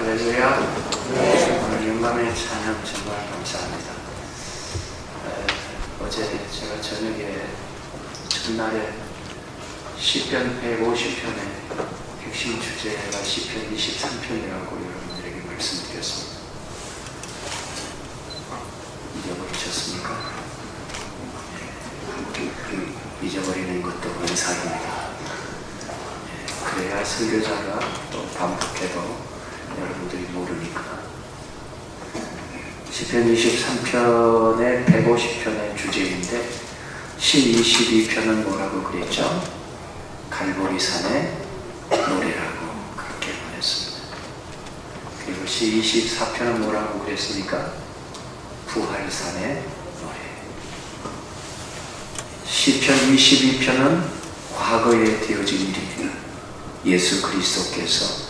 할렐루야. 오늘 영감의 찬양 정말 감사합니다. 어제 제가 저녁에 첫날에 시편 150편의 핵심 주제가 시편 23편이라고 여러분들에게 말씀드렸습니다. 잊어버리셨습니까? 잊어버리는 것도 은사입니다. 그래야 설교자가 또 반복해도 여러분들이 모르니까. 시편 23편의 150편의 주제인데 22편은 뭐라고 그랬죠? 갈보리산의 노래라고 그렇게 말했습니다. 그리고 24편은 뭐라고 그랬습니까? 부활산의 노래. 시편 22편은 과거에 되어진 일입니다. 예수 그리스도께서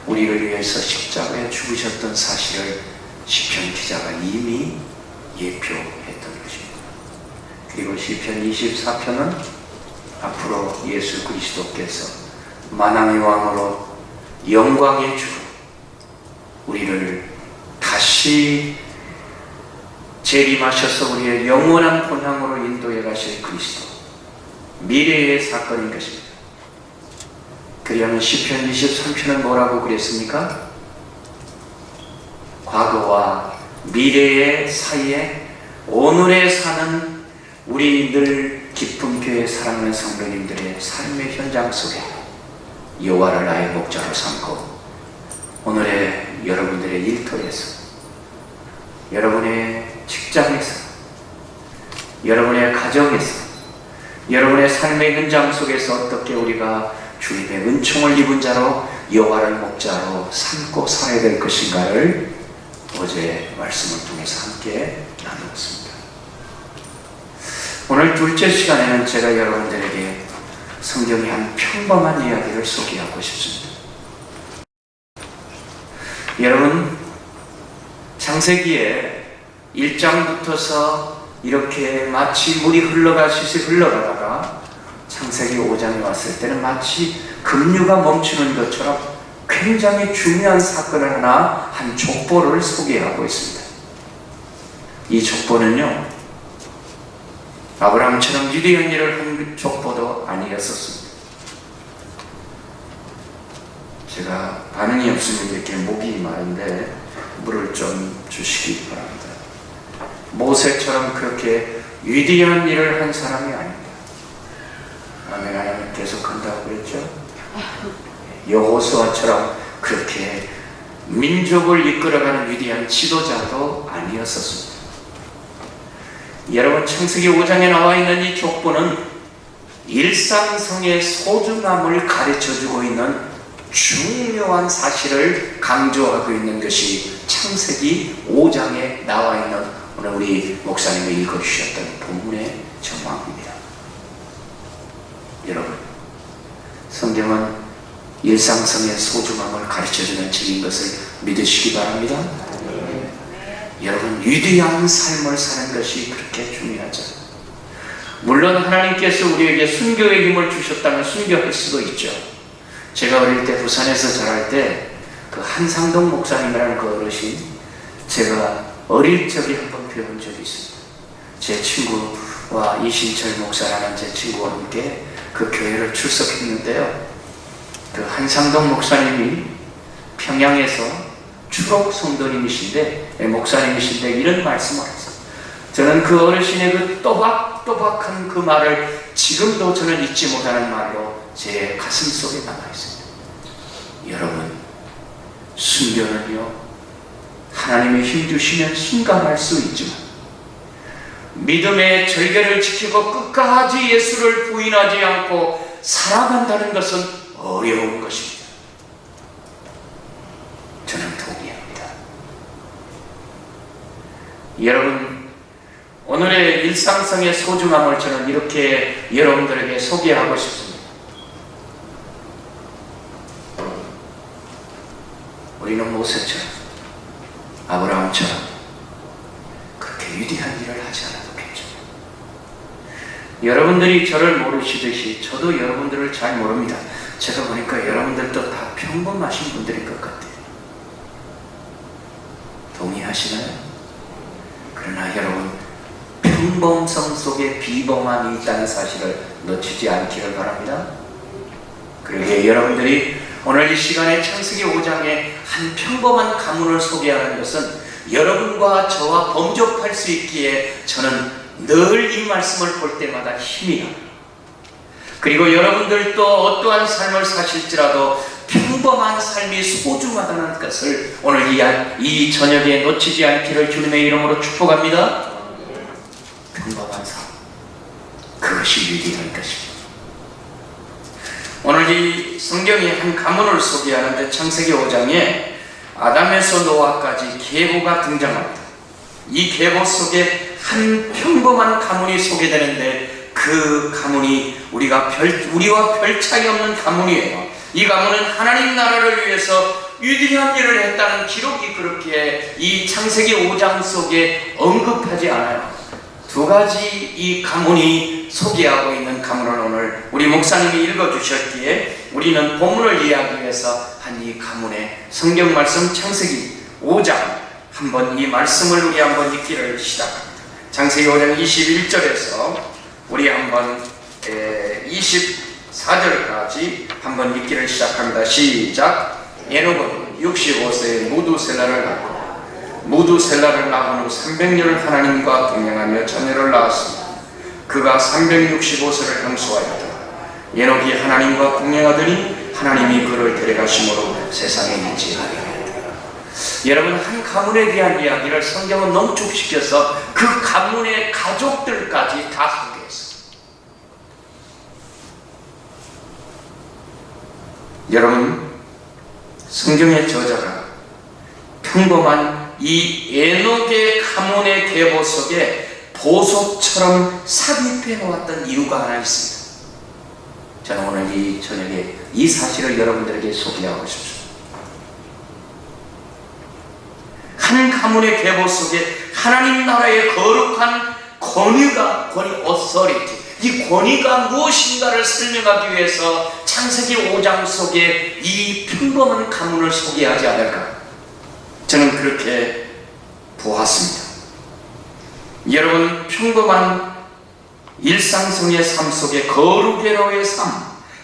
우리를 위해서 십자가에 죽으셨던 사실을 시편 기자가 이미 예표했던 것입니다. 그리고 시편 24편은 앞으로 예수 그리스도께서 만왕의 왕으로 영광의 주로 우리를 다시 재림하셔서 우리의 영원한 본향으로 인도해 가실 그리스도, 미래의 사건인 것입니다. 그리하면 시편 23편은 뭐라고 그랬습니까? 과거와 미래의 사이에 오늘에 사는 우리 늘 기쁜 교회 사랑하는 성도님들의 삶의 현장 속에 여호와를 나의 목자로 삼고 오늘의 여러분들의 일터에서, 여러분의 직장에서, 여러분의 가정에서, 여러분의 삶의 현장 속에서 어떻게 우리가 주님의 은총을 입은 자로 여호와를 목자로 삼고 살아야 될 것인가를 어제 말씀을 통해서 함께 나누었습니다. 오늘 둘째 시간에는 제가 여러분들에게 성경의 한 평범한 이야기를 소개하고 싶습니다. 여러분, 창세기에 1장부터서 이렇게 마치 물이 흘러가시듯이 흘러가다가 창세기 5장에 왔을 때는 마치 급류가 멈추는 것처럼 굉장히 중요한 사건을 하나, 한 족보를 소개하고 있습니다. 이 족보는요, 아브라함처럼 유대한 일을 한 족보도 아니었었습니다. 제가 반응이 없으면 이렇게 목이 마른데 물을 좀 주시기 바랍니다. 모세처럼 그렇게 위대한 일을 한 사람이 아닙니다. 아멘, 하나님 계속한다고 그랬죠? 여호수아처럼 그렇게 민족을 이끌어가는 위대한 지도자도 아니었었습니다. 여러분, 창세기 5장에 나와 있는 이 족보는 일상성의 소중함을 가르쳐주고 있는 중요한 사실을 강조하고 있는 것이 창세기 5장에 나와 있는 오늘 우리 목사님이 읽어주셨던 본문의 정황입니다. 여러분, 성경은 일상성의 소중함을 가르쳐주는 책인 것을 믿으시기 바랍니다. 여러분, 위대한 삶을 사는 것이 그렇게 중요하죠. 물론 하나님께서 우리에게 순교의 힘을 주셨다면 순교할 수도 있죠. 제가 어릴 때 부산에서 자랄 때 그 한상동 목사님이라는 그 어르신, 제가 어릴 적에 한번 배운 적이 있습니다. 제 친구와 이신철 목사라는 제 친구와 함께 그 교회를 출석했는데요, 그 한상동 목사님이 평양에서 추록 성도님이신데, 목사님이신데 이런 말씀을 하세요. 저는 그 어르신의 그 또박또박한 그 말을 지금도 저는 잊지 못하는 말로 제 가슴 속에 남아 있습니다. 여러분, 순교는요, 하나님의 힘 주시면 순간할 수 있지만 믿음의 절개를 지키고 끝까지 예수를 부인하지 않고 살아간다는 것은 어려운 것입니다. 저는 동의합니다. 여러분, 오늘의 일상성의 소중함을 저는 이렇게 여러분들에게 소개하고 싶습니다. 우리는 모세처럼, 아브라함처럼 그렇게 위대한 일을 하지 않아도 괜찮아요. 여러분들이 저를 모르시듯이 저도 여러분들을 잘 모릅니다. 제가 보니까 여러분들도 다 평범하신 분들인 것 같아요. 동의하시나요? 그러나 여러분, 평범성 속에 비범함이 있다는 사실을 놓치지 않기를 바랍니다. 그러기에 여러분들이 오늘 이 시간에 창세기 5장의 한 평범한 가문을 소개하는 것은 여러분과 저와 범접할 수 있기에 저는 늘 이 말씀을 볼 때마다 힘이 납니다. 그리고 여러분들도 어떠한 삶을 사실지라도 평범한 삶이 소중하다는 것을 오늘 이 저녁에 놓치지 않기를 주님의 이름으로 축복합니다. 평범한 삶, 그것이 위대한 것입니다. 오늘 이 성경이 한 가문을 소개하는데 창세기 5장에 아담에서 노아까지 계보가 등장합니다. 이 계보 속에 한 평범한 가문이 소개되는데 그 가문이 우리와 별 차이 없는 가문이에요. 이 가문은 하나님 나라를 위해서 위대한 일을 했다는 기록이 그렇게 이 창세기 5장 속에 언급하지 않아요. 두 가지 이 가문이 소개하고 있는 가문을 오늘 우리 목사님이 읽어주셨기에 우리는 본문을 이해하기 위해서 한 이 가문의 성경 말씀 창세기 5장 한번 이 말씀을 우리 한번 읽기를 시작합니다. 창세기 5장 21절에서 우리 한번 24절까지 한번 읽기를 시작합니다. 시작. 에녹은 65세에 무두셀라를 낳고 무두셀라를 낳은 후 300년을 하나님과 동행하며 자녀를 낳았습니다. 그가 365세를 형수하였다. 에녹이 하나님과 동행하더니 하나님이 그를 데려가심으로 세상에 있지 아니하였다. 여러분, 한 가문에 대한 이야기를 성경은 농축시켜서 그 가문의 가족들까지 다 소개했어요. 여러분, 성경의 저자가 평범한 이 에녹의 가문의 계보 속에 보석처럼 삽입해 놓았던 이유가 하나 있습니다. 저는 오늘 이 저녁에 이 사실을 여러분들에게 소개하고 싶습니다. 한 가문의 계보 속에 하나님 나라의 거룩한 권위 어서리티, 이 권위가 무엇인가를 설명하기 위해서 창세기 5장 속에 이 평범한 가문을 소개하지 않을까? 저는 그렇게 보았습니다. 여러분, 평범한 일상성의 삶 속에 거룩괴로의 삶,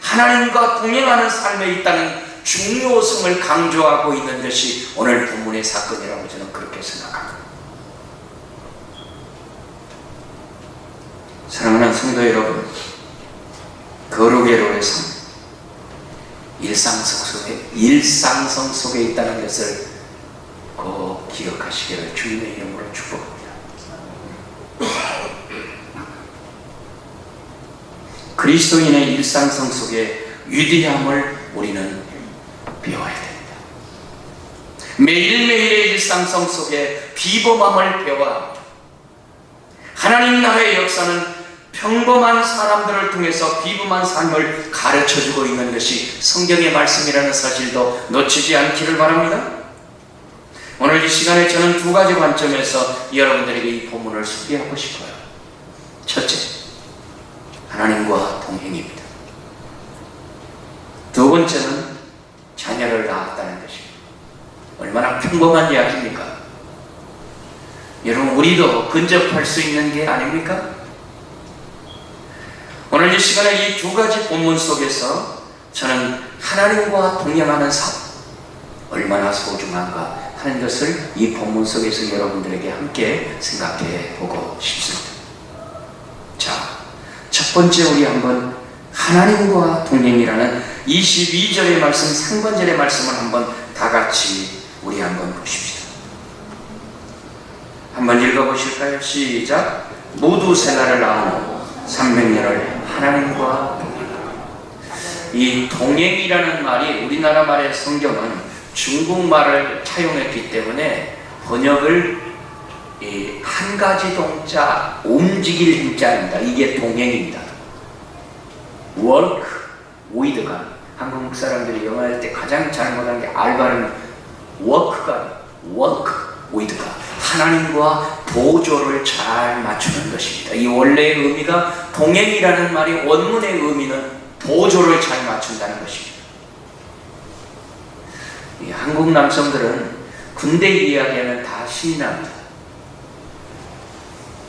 하나님과 동행하는 삶에 있다는 중요성을 강조하고 있는 것이 오늘 본문의 사건이라고 저는 그렇게 생각합니다. 사랑하는 성도 여러분, 거룩괴로의 삶, 일상성 속에 있다는 것을 꼭 기억하시기를 주님의 이름으로 축복합니다. 그리스도인의 일상성 속에 위대함을 우리는 배워야 됩니다. 매일매일의 일상성 속에 비범함을 배워야 합니다. 하나님 나라의 역사는 평범한 사람들을 통해서 비범한 삶을 가르쳐주고 있는 것이 성경의 말씀이라는 사실도 놓치지 않기를 바랍니다. 오늘 이 시간에 저는 두 가지 관점에서 여러분들에게 이 본문을 소개하고 싶어요. 첫째, 하나님과 동행입니다. 두 번째는 자녀를 낳았다는 것입니다. 얼마나 평범한 이야기입니까? 여러분, 우리도 근접할 수 있는 게 아닙니까? 오늘 이 시간에 이 두 가지 본문 속에서 저는 하나님과 동행하는 삶, 얼마나 소중한가 하는 것을 이 본문 속에서 여러분들에게 함께 생각해 보고 싶습니다. 자, 첫 번째 우리 한번 하나님과 동행이라는 22절의 말씀, 상반절의 말씀을 한번 다 같이 우리 한번 보십시다. 한번 읽어보실까요? 시작. 무두셀라를 낳은 후 300년을 하나님과 동행하라. 이 동행이라는 말이 우리나라 말의 성경은 중국말을 차용했기 때문에 번역을 한 가지 동자, 움직일 힘자입니다. 이게 동행입니다. work with가 한국 사람들이 영어할 때 가장 잘못한 게 R 발음, work가 work with가 하나님과 보조를 잘 맞추는 것입니다. 이 원래의 의미가 동행이라는 말이 원문의 의미는 보조를 잘 맞춘다는 것입니다. 이 한국 남성들은 군대 이야기하면 다 신이 납니다.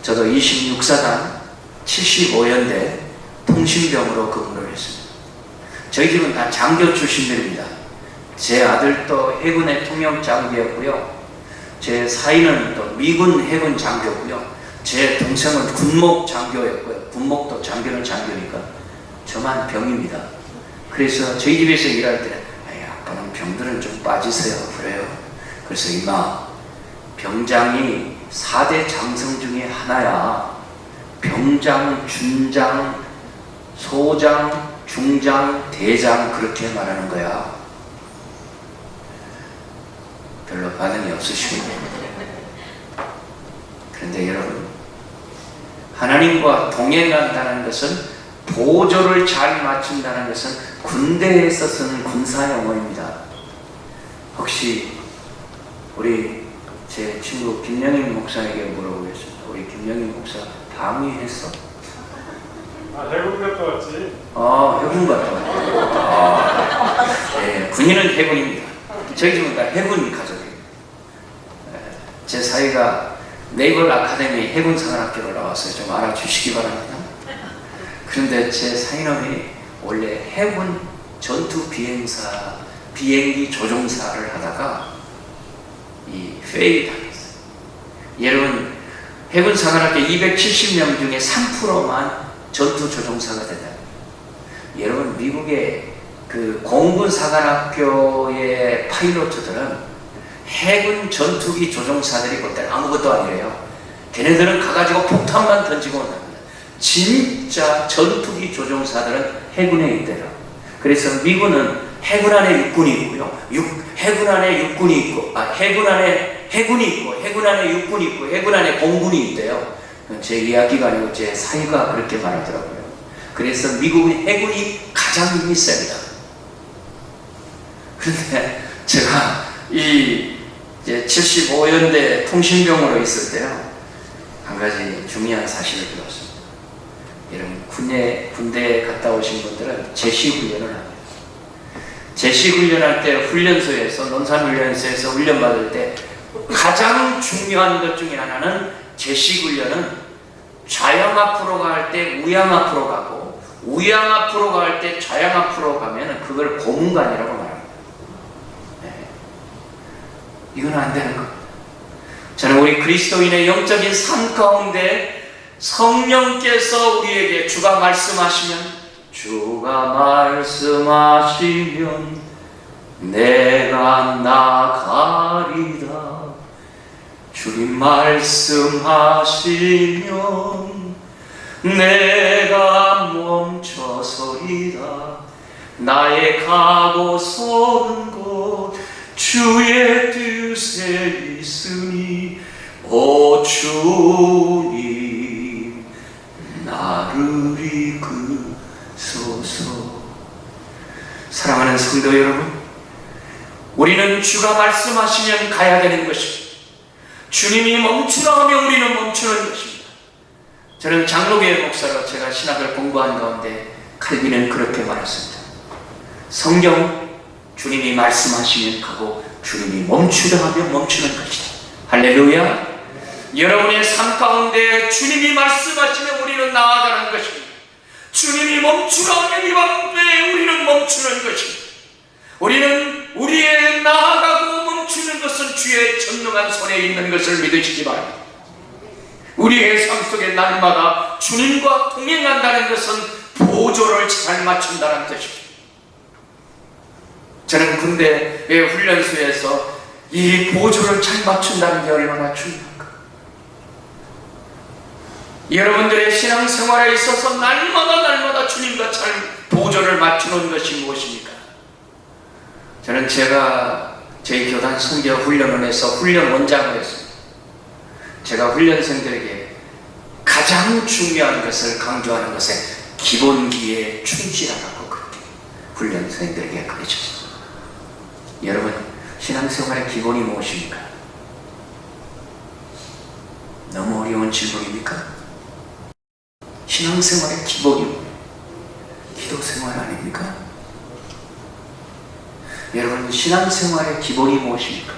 저도 26사단 75연대 통신병으로 근무를 했습니다. 저희 집은 다 장교 출신들입니다. 제 아들도 해군의 통역 장교였고요. 제 사위는 또 미군 해군 장교고요. 제 동생은 군목 장교였고요. 군목도 장교는 장교니까 저만 병입니다. 그래서 저희 집에서 일할 때 아빠는 병들은 좀 빠지세요. 그래요. 그래서 이마, 병장이 4대 장성 중에 하나야. 병장, 준장, 소장, 중장, 대장 그렇게 말하는 거야. 별로 반응이 없으시군요. 그런데 여러분, 하나님과 동행한다는 것은, 보조를 잘 맞춘다는 것은 군대에서 쓰는 군사 용어입니다. 혹시 우리 제 친구 김영인 목사에게 물어보겠습니다. 우리 김영인 목사 방위했어? 해군 갔다 왔지. 해군 갔다 왔죠. 네, 군인은 해군입니다. 저희 집은 다 해군 가족이에요. 제 사위가 네이벌 아카데미 해군사관학교로 나왔어요. 좀 알아주시기 바랍니다. 그런데 제 사위놈이 원래 해군 전투 비행사, 비행기 조종사를 하다가 이 페일 당했어요. 여러분, 해군사관학교 270명 중에 3%만 전투 조종사가 된다. 여러분, 미국의 그 공군사관학교의 파일로트들은 해군 전투기 조종사들이 볼 때는 아무것도 아니래요. 걔네들은 가가지고 폭탄만 던지고 온답니다. 진짜 전투기 조종사들은 해군에 있대요. 그래서 미군은 해군 안에 육군이 있고요. 해군 안에 육군이 있고, 해군 안에 해군이 있고, 해군 안에 육군이 있고, 해군 안에 공군이 있대요. 제 이야기가 아니고 제 사위가 그렇게 말하더라고요. 그래서 미국의 해군이 가장 힘이 셉니다. 그런데 제가 이 75연대 통신병으로 있을 때요, 한 가지 중요한 사실을 배웠습니다. 여러분, 군대에 갔다 오신 분들은 제시훈련을 합니다. 제시훈련할 때 훈련소에서, 논산훈련소에서 훈련받을 때 가장 중요한 것 중에 하나는, 제시훈련은 좌양 앞으로 갈 때 우양 앞으로 가고, 우양 앞으로 갈 때 좌양 앞으로 가면 그걸 고문관이라고 말합니다. 네. 이건 안 되는 겁니다. 저는 우리 그리스도인의 영적인 삶 가운데 성령께서 우리에게, 주가 말씀하시면 내가 나가리라. 주님 말씀하시면 내가 멈춰서리라. 나의 가고 서는 곳 주의 뜻에 있으니 오 주님 나를 이끄소서. 사랑하는 성도 여러분, 우리는 주가 말씀하시면 가야 되는 것입니다. 주님이 멈추라 하면 우리는 멈추는 것입니다. 저는 장로교회 목사로 제가 신학을 공부한 가운데 칼빈은 그렇게 말했습니다. 성경, 주님이 말씀하시면 가고 주님이 멈추라 하면 멈추는 것이다. 할렐루야. 여러분의 삶 가운데 주님이 말씀하시면 우리는 나아가는 것입니다. 주님이 멈추라 하면 이 밤에 우리는 멈추는 것입니다. 우리는 우리의 나아가고 멈추는 것은 주의 전능한 손에 있는 것을 믿으시기 바랍니다. 우리의 삶 속에 날마다 주님과 동행한다는 것은 보조를 잘 맞춘다는 뜻입니다. 저는 군대의 훈련소에서 이 보조를 잘 맞춘다는 게 얼마나 중요한가. 여러분들의 신앙생활에 있어서 날마다 주님과 잘 보조를 맞추는 것이 무엇입니까? 저는 제가 저희 교단 선교 훈련원에서 훈련 원장을 했습니다. 제가 훈련생들에게 가장 중요한 것을 강조하는 것에 기본기에 충실하라고 그렇게 훈련생들에게 가르쳤습니다. 여러분, 신앙생활의 기본이 무엇입니까? 너무 어려운 질문입니까? 신앙생활의 기본이 뭐예요? 기도생활 아닙니까? 여러분, 신앙생활의 기본이 무엇입니까?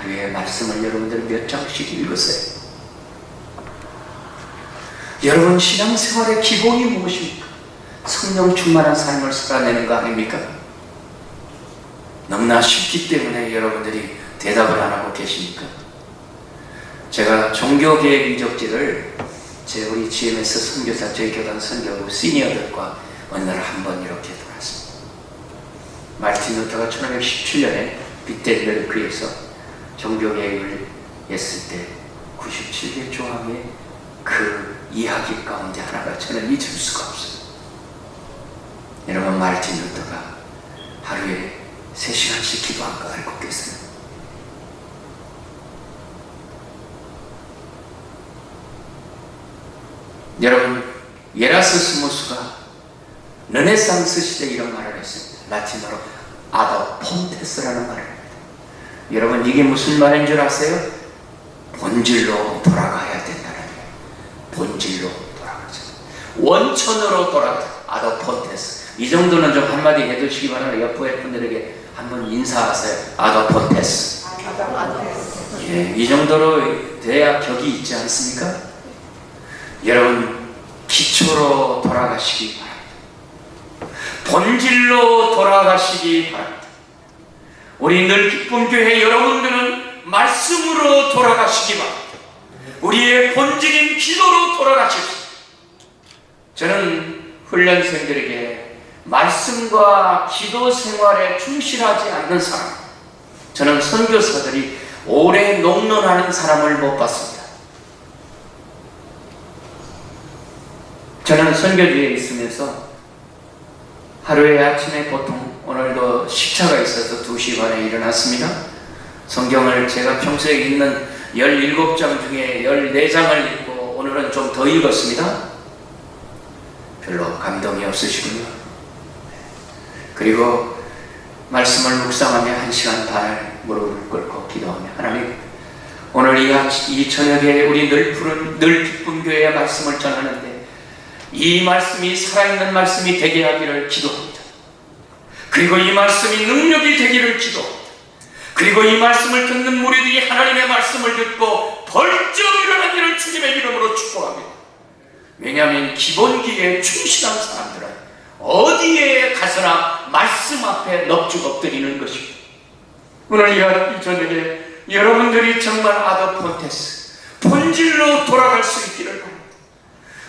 하루에 말씀을 여러분들 몇 장씩 읽으세요. 여러분 신앙생활의 기본이 무엇입니까? 성령 충만한 삶을 살아내는 거 아닙니까? 너무나 쉽기 때문에 여러분들이 대답을 안 하고 계십니까? 제가 종교계획 유적지를 우리 GMS 선교사 저희 교단 선교부 시니어들과 어느 날 한번 이렇게 돌았습니다. 마르틴 루터가 1517년에 비텔베르크에서 종교계획을 했을 때 97개 조항의 그 이야기 가운데 하나가 저는 잊을 수가 없어요. 여러분 마르틴 루터가 하루에 3시간씩 기도한 거 알고 계세요? 여러분 예라스스무스가 르네상스 시대 이런 말을 했습니다. 라틴어로 아더 폰테스라는 말을 합니다. 여러분 이게 무슨 말인 줄 아세요? 본질로 돌아가야 된다는 거예요. 본질로 돌아가자. 원천으로 돌아가자. 아더 폰테스. 이 정도는 좀 한마디 해두시기 바랍니다. 옆에 분들에게 한번 인사하세요. 아더 폰테스. 예, 이 정도로 돼야 격이 있지 않습니까? 여러분 기초로 돌아가시기 바랍니다. 본질로 돌아가시기 바랍니다. 우리 늘 기쁨 교회 여러분들은 말씀으로 돌아가시기 바랍니다. 우리의 본질인 기도로 돌아가십시오. 저는 훈련생들에게 말씀과 기도 생활에 충실하지 않는 사람, 저는 선교사들이 오래 농론하는 사람을 못 봤습니다. 저는 선교지에 있으면서 하루에 아침에 보통 오늘도 식차가 있어서 2시 반에 일어났습니다. 성경을 제가 평소에 읽는 17장 중에 14장을 읽고 오늘은 좀 더 읽었습니다. 별로 감동이 없으시군요. 그리고 말씀을 묵상하며 1시간 반을 무릎을 꿇고 기도하며 하나님 오늘 이 저녁에 우리 늘 기쁨 교회의 말씀을 전하는데 이 말씀이 살아있는 말씀이 되게 하기를 기도합니다. 그리고 이 말씀이 능력이 되기를 기도합니다. 그리고 이 말씀을 듣는 무리들이 하나님의 말씀을 듣고 벌쩍 일어나기를 주님의 이름으로 축복합니다. 왜냐하면 기본기에 충실한 사람들은 어디에 가서나 말씀 앞에 넙죽 엎드리는 것입니다. 오늘 이 저녁에 여러분들이 정말 아더폰테스 본질로 돌아갈 수 있기를 바랍니다.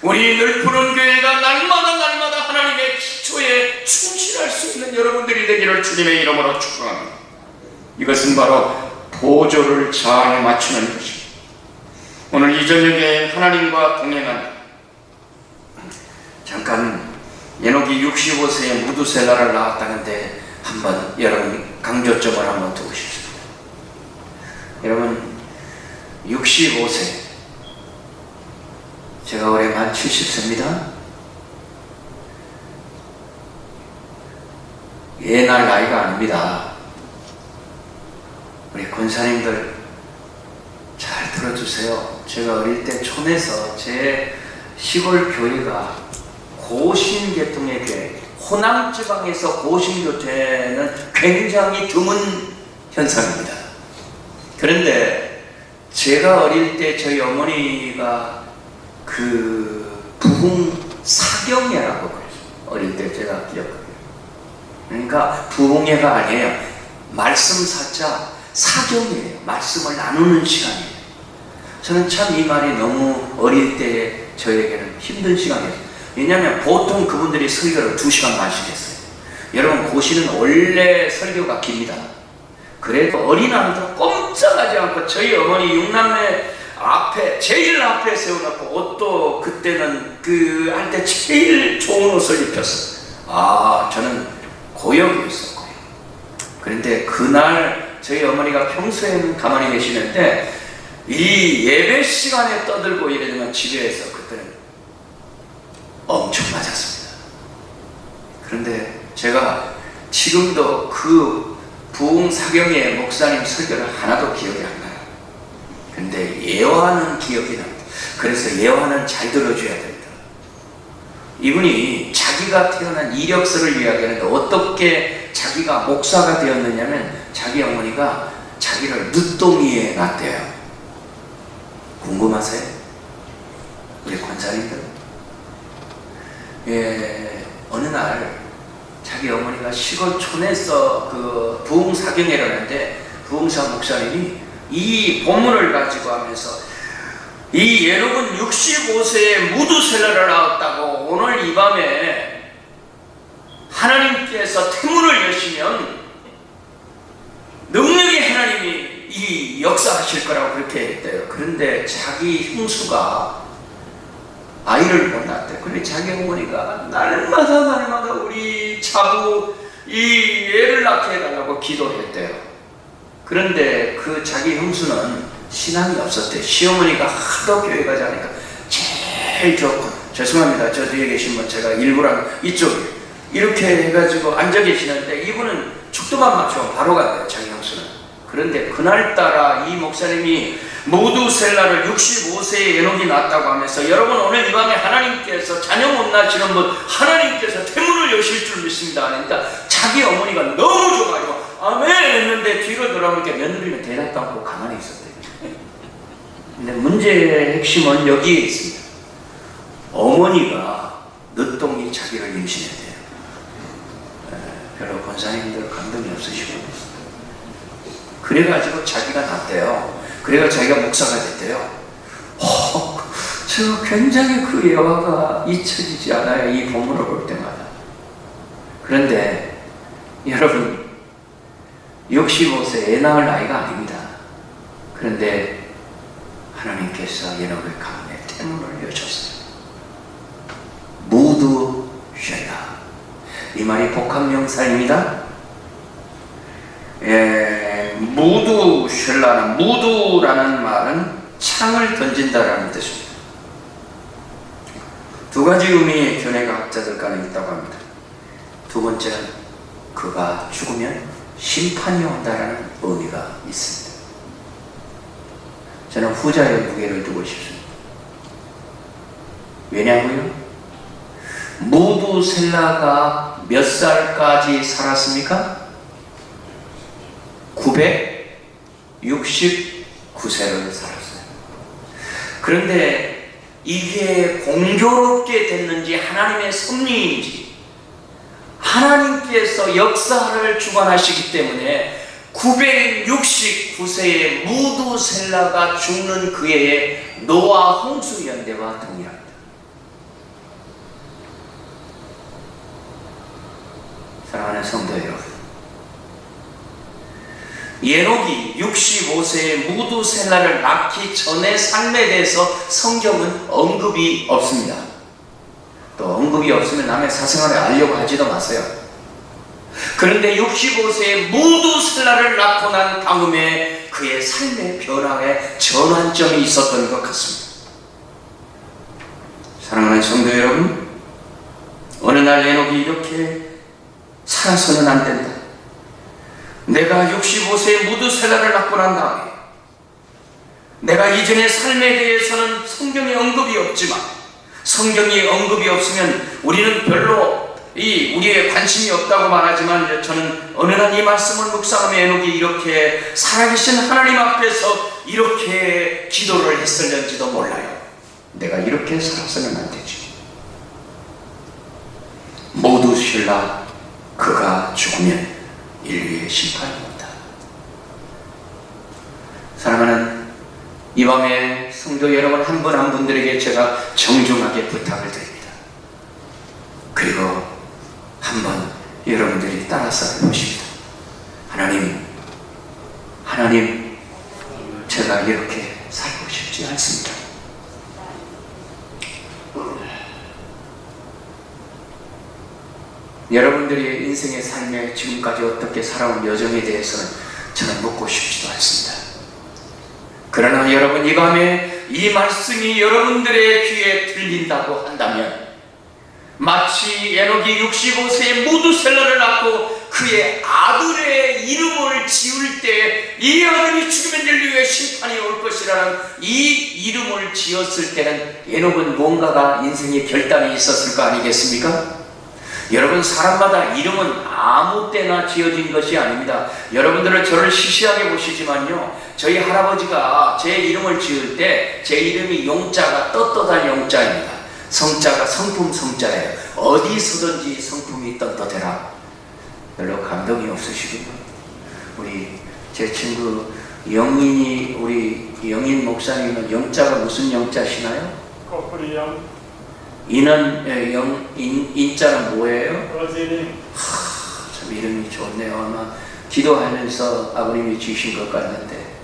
우리 늘 푸른 교회가 날마다 하나님의 기초에 충실할 수 있는 여러분들이 되기를 주님의 이름으로 축복합니다. 이것은 바로 보조를 잘 맞추는 것입니다. 오늘 이 저녁에 하나님과 동행하는 잠깐 에녹이 65세에 무두셀라를 낳았다는데 한번 여러분 강조점을 한번 두고 싶습니다. 여러분 65세 제가 올해 만 70세입니다. 옛날 나이가 아닙니다. 우리 권사님들 잘 들어주세요. 제가 어릴 때 촌에서 제 시골 교회가 고신계통의 교회, 호남지방에서 고신교회는 굉장히 드문 현상입니다. 그런데 제가 어릴 때 저희 어머니가 그 부흥사경회라고 그랬어요. 어릴 때 제가 기억해요. 그러니까 부흥회가 아니에요. 말씀사자 사경이에요. 말씀을 나누는 시간이에요. 저는 참 이 말이 너무 어릴 때 저에게는 힘든 시간이었어요. 왜냐하면 보통 그분들이 설교를 2시간만씩 했어요. 여러분 고시는 원래 설교가 깁니다. 그래도 어린아이도 꼼짝하지 않고 저희 어머니 6남매 앞에 제일 앞에 세워놓고 옷도 그때는 그 할 때 제일 좋은 옷을 입혔어요. 저는 고역이었어요. 그런데 그날 저희 어머니가 평소에는 가만히 계시는데 이 예배 시간에 떠들고 이러면 집에서 그때는 엄청 맞았습니다. 그런데 제가 지금도 그 부흥사경의 목사님 설교를 하나도 기억이 안 나요. 근데 예화는 기억이 납니다. 그래서 예화는 잘 들어줘야 됩니다. 이분이 자기가 태어난 이력서를 이야기하는데 어떻게 자기가 목사가 되었느냐면 자기 어머니가 자기를 늦동이에 놨대요. 궁금하세요? 우리 권사님들? 어느 날 자기 어머니가 시골 촌에서 그 부흥사경회를 하는데 부흥사 목사님이 이 본문을 가지고 하면서 이 예록은 65세에 무두셀라를 낳았다고 오늘 이 밤에 하나님께서 태문을 여시면 능력의 하나님이 이 역사하실 거라고 그렇게 했대요. 그런데 자기 형수가 아이를 못 낳았대. 그래 자기 어머니가 날마다 우리 자부 이 애를 낳게 해달라고 기도했대요. 그런데 그 자기 형수는 신앙이 없었대. 시어머니가 하도 교회 가지 않으니까 제일 좋고, 죄송합니다. 저 뒤에 계신 분 제가 일부러 이쪽에 이렇게 해가지고 앉아 계시는데 이분은 죽도만 맞추면 바로 간대요. 자기 형수는. 그런데 그날따라 이 목사님이 무두셀라를 65세에 에녹이 낳았다고 하면서 여러분 오늘 이 밤에 하나님께서 자녀 못 낳으시는 분 하나님께서 태문을 여실 줄 믿습니다. 그러니까 자기 어머니가 너무 좋아가지고 아멘 했는데 뒤로 돌아보니까 며느리는 대답도 않고 가만히 있었대요. 근데 문제의 핵심은 여기에 있습니다. 어머니가 늦동이 자기를 임신했대요. 별로 권사님들 감동이 없으시고 그래가지고 자기가 낳대요. 그래가 자기가 목사가 됐대요. 저 굉장히 그 예화가 잊혀지지 않아요. 이 본문을 볼 때마다. 그런데 여러분 65세 애 낳을 나이가 아닙니다. 그런데 하나님께서 에녹의 가문에 태문을 여셨어요. 무두셀라. 이 말이 복합명사입니다. 무두셀라는 무두라는 말은 창을 던진다라는 뜻입니다. 두 가지 의미의 견해가 학자들 간에 있다고 합니다. 두 번째는 그가 죽으면 심판이 온다라는 의미가 있습니다. 저는 후자의 무게를 두고 싶습니다. 왜냐고요? 무두셀라가 몇 살까지 살았습니까? 969세를 살았어요. 그런데 이게 공교롭게 됐는지 하나님의 섭리인지 하나님께서 역사를 주관하시기 때문에 969세의 무두셀라가 죽는 그 해에 노아 홍수 연대와 동일합니다. 사랑하는 성도 여러분, 에녹이 65세의 무두셀라를 낳기 전의 삶에 대해서 성경은 언급이 없습니다. 또 언급이 없으면 남의 사생활에 알려고 하지도 마세요. 그런데 65세의 무두셀라를 낳고 난 다음에 그의 삶의 변화에 전환점이 있었던 것 같습니다. 사랑하는 성도 여러분, 어느 날 에녹이 이렇게 살아서는 안 된다. 내가 65세의 무두셀라를 낳고 난 다음에 내가 이전의 삶에 대해서는 성경에 언급이 없지만 성경이 언급이 없으면 우리는 별로 우리의 관심이 없다고 말하지만 저는 어느 날 이 말씀을 묵상하며 에녹이 이렇게 살아계신 하나님 앞에서 이렇게 기도를 했을는지도 몰라요. 내가 이렇게 살아서는 안 되지. 무두셀라 그가 죽으면 인류의 심판이 온다. 사랑하는 이 밤에 성도 여러분 한 분 한 분들에게 제가 정중하게 부탁을 드립니다. 그리고 한번 여러분들이 따라서 해보십니다. 하나님, 제가 이렇게 살고 싶지 않습니다. 여러분들의 인생의 삶에 지금까지 어떻게 살아온 여정에 대해서는 저는 묻고 싶지도 않습니다. 그러나 여러분 이 밤에 이 말씀이 여러분들의 귀에 들린다고 한다면 마치 에녹이 65세의 무두셀라를 낳고 그의 아들의 이름을 지을 때 이 아들이 죽으면 인류의 심판이 올 것이라는 이 이름을 지었을 때는 에녹은 뭔가가 인생의 결단이 있었을 거 아니겠습니까? 여러분, 사람마다 이름은 아무 때나 지어진 것이 아닙니다. 여러분들은 저를 시시하게 보시지만요, 저희 할아버지가 제 이름을 지을 때 제 이름이 용자가 떳떳한 용자입니다. 성자가 성품 성자예요. 어디서든지 성품이 떳떳해라. 별로 감동이 없으시군요. 우리 제 친구 영인이, 우리 영인 목사님은 영자가 무슨 영자시나요? 커플이요. 인은 인자는 뭐예요? 거진이. 참 이름이 좋네요. 아마 기도하면서 아버님이 주신 것 같는데,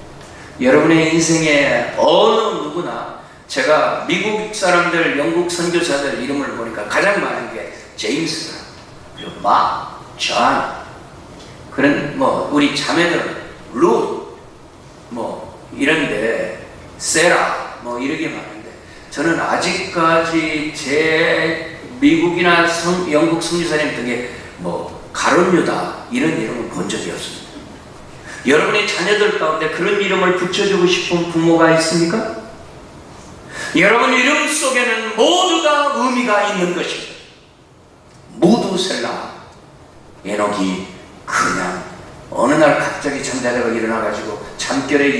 여러분의 인생에 어느 누구나, 제가 미국 사람들, 영국 선교사들 이름을 보니까 가장 많은 게 제임스, 그리고 마, 존, 그런 우리 자매들은 루, 이런데 세라, 이렇게 많은데, 저는 아직까지 제 미국이나 영국 선교사님 등에 가론유다 이런 이름을 본 적이 없습니다. 여러분의 자녀들 가운데 그런 이름을 붙여주고 싶은 부모가 있습니까? 여러분 이름 속에는 모두 다 의미가 있는 것입니다. 무두셀라. 에녹이 그냥 어느 날 갑자기 잠자다가 일어나가지고 잠결에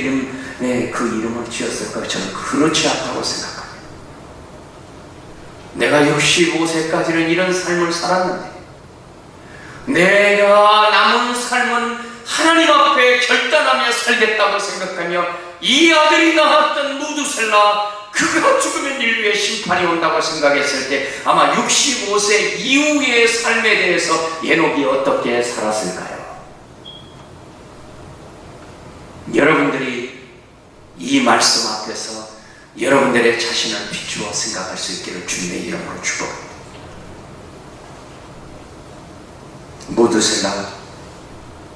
그 이름을 지었을까? 저는 그렇지 않다고 생각합니다. 내가 65세까지는 이런 삶을 살았는데, 내가 남은 삶은 하나님 앞에 결단하며 살겠다고 생각하며, 이 아들이 낳았던 무두셀라, 그가 죽으면 인류의 심판이 온다고 생각했을 때 아마 65세 이후의 삶에 대해서 에녹이 어떻게 살았을까요? 여러분들이 이 말씀 앞에서 여러분들의 자신을 비추어 생각할 수 있기를 주님의 이름으로 축복합니다. 무두셀라,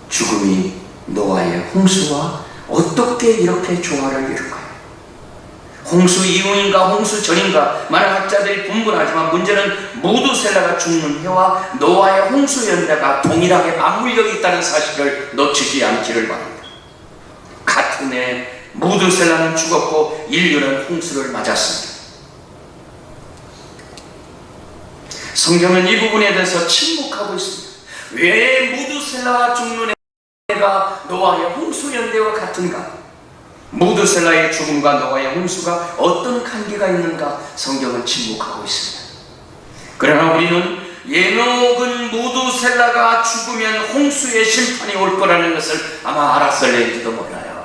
죽음이 노아의 홍수와 어떻게 이렇게 조화를 이룰까요? 홍수 이후인가 홍수 전인가 많은 학자들이 분분하지만, 문제는 무두셀라가 죽는 해와 노아의 홍수 연대가 동일하게 맞물려 있다는 사실을 놓치지 않기를 바랍니다. 같은 해 무두셀라는 죽었고 인류는 홍수를 맞았습니다. 성경은 이 부분에 대해서 침묵하고 있습니다. 왜 무두셀라가 죽는 해가 노아의 홍수 연대와 같은가? 무두셀라의 죽음과 노아의 홍수가 어떤 관계가 있는가? 성경은 침묵하고 있습니다. 그러나 우리는 에녹은 무두셀라가 죽으면 홍수의 심판이 올 거라는 것을 아마 알았을는지도 몰라요.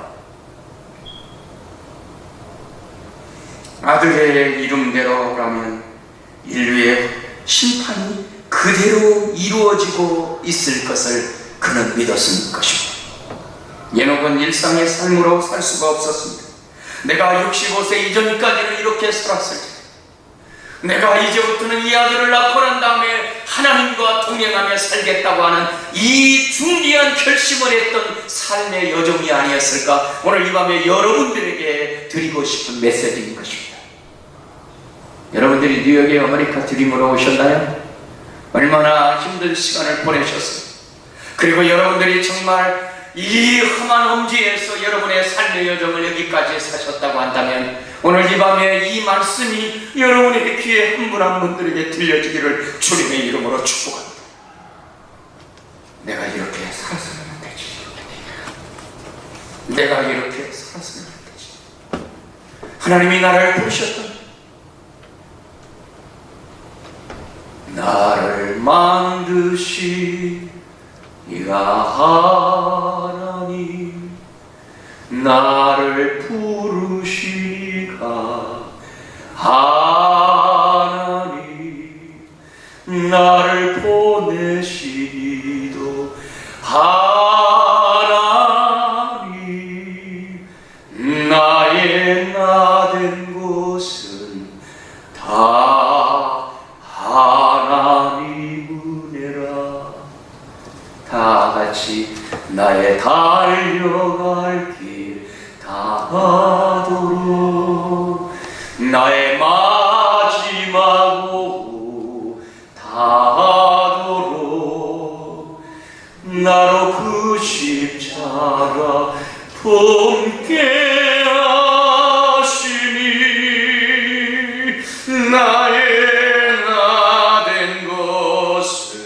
아들의 이름대로라면 인류의 심판이 그대로 이루어지고 있을 것을 그는 믿었을 것입니다. 에녹은 일상의 삶으로 살 수가 없었습니다. 내가 65세 이전까지는 이렇게 살았을 때, 내가 이제부터는 이 아들을 낳고 난 다음에 하나님과 동행하며 살겠다고 하는 이 중대한 결심을 했던 삶의 여정이 아니었을까? 오늘 이 밤에 여러분들에게 드리고 싶은 메시지인 것입니다. 여러분들이 뉴욕의 아메리카 드림으로 오셨나요? 얼마나 힘든 시간을 보내셨어요. 그리고 여러분들이 정말 이 험한 엄지에서 여러분의 삶의 여정을 여기까지 사셨다고 한다면, 오늘 이 밤에 이 말씀이 여러분의 귀에 한 분 한 분들에게 들려주기를 주님의 이름으로 축복합니다. 내가 이렇게 살았으면 안 되지. 내가 이렇게 살았으면 안 되지. 하나님이 나를 부르셨던, 나를 만드시 네가 하나님, 나를 부르시니가 하나님, 나를 보내시기도 하나님, 나의 나된 곳은 다 하나님 은혜라. 다 같이 나의 달려갈 길 다하도록, 나의 마지막 오후 다하도록, 나로 그 십자가 품게 하시니, 나의 나된 것을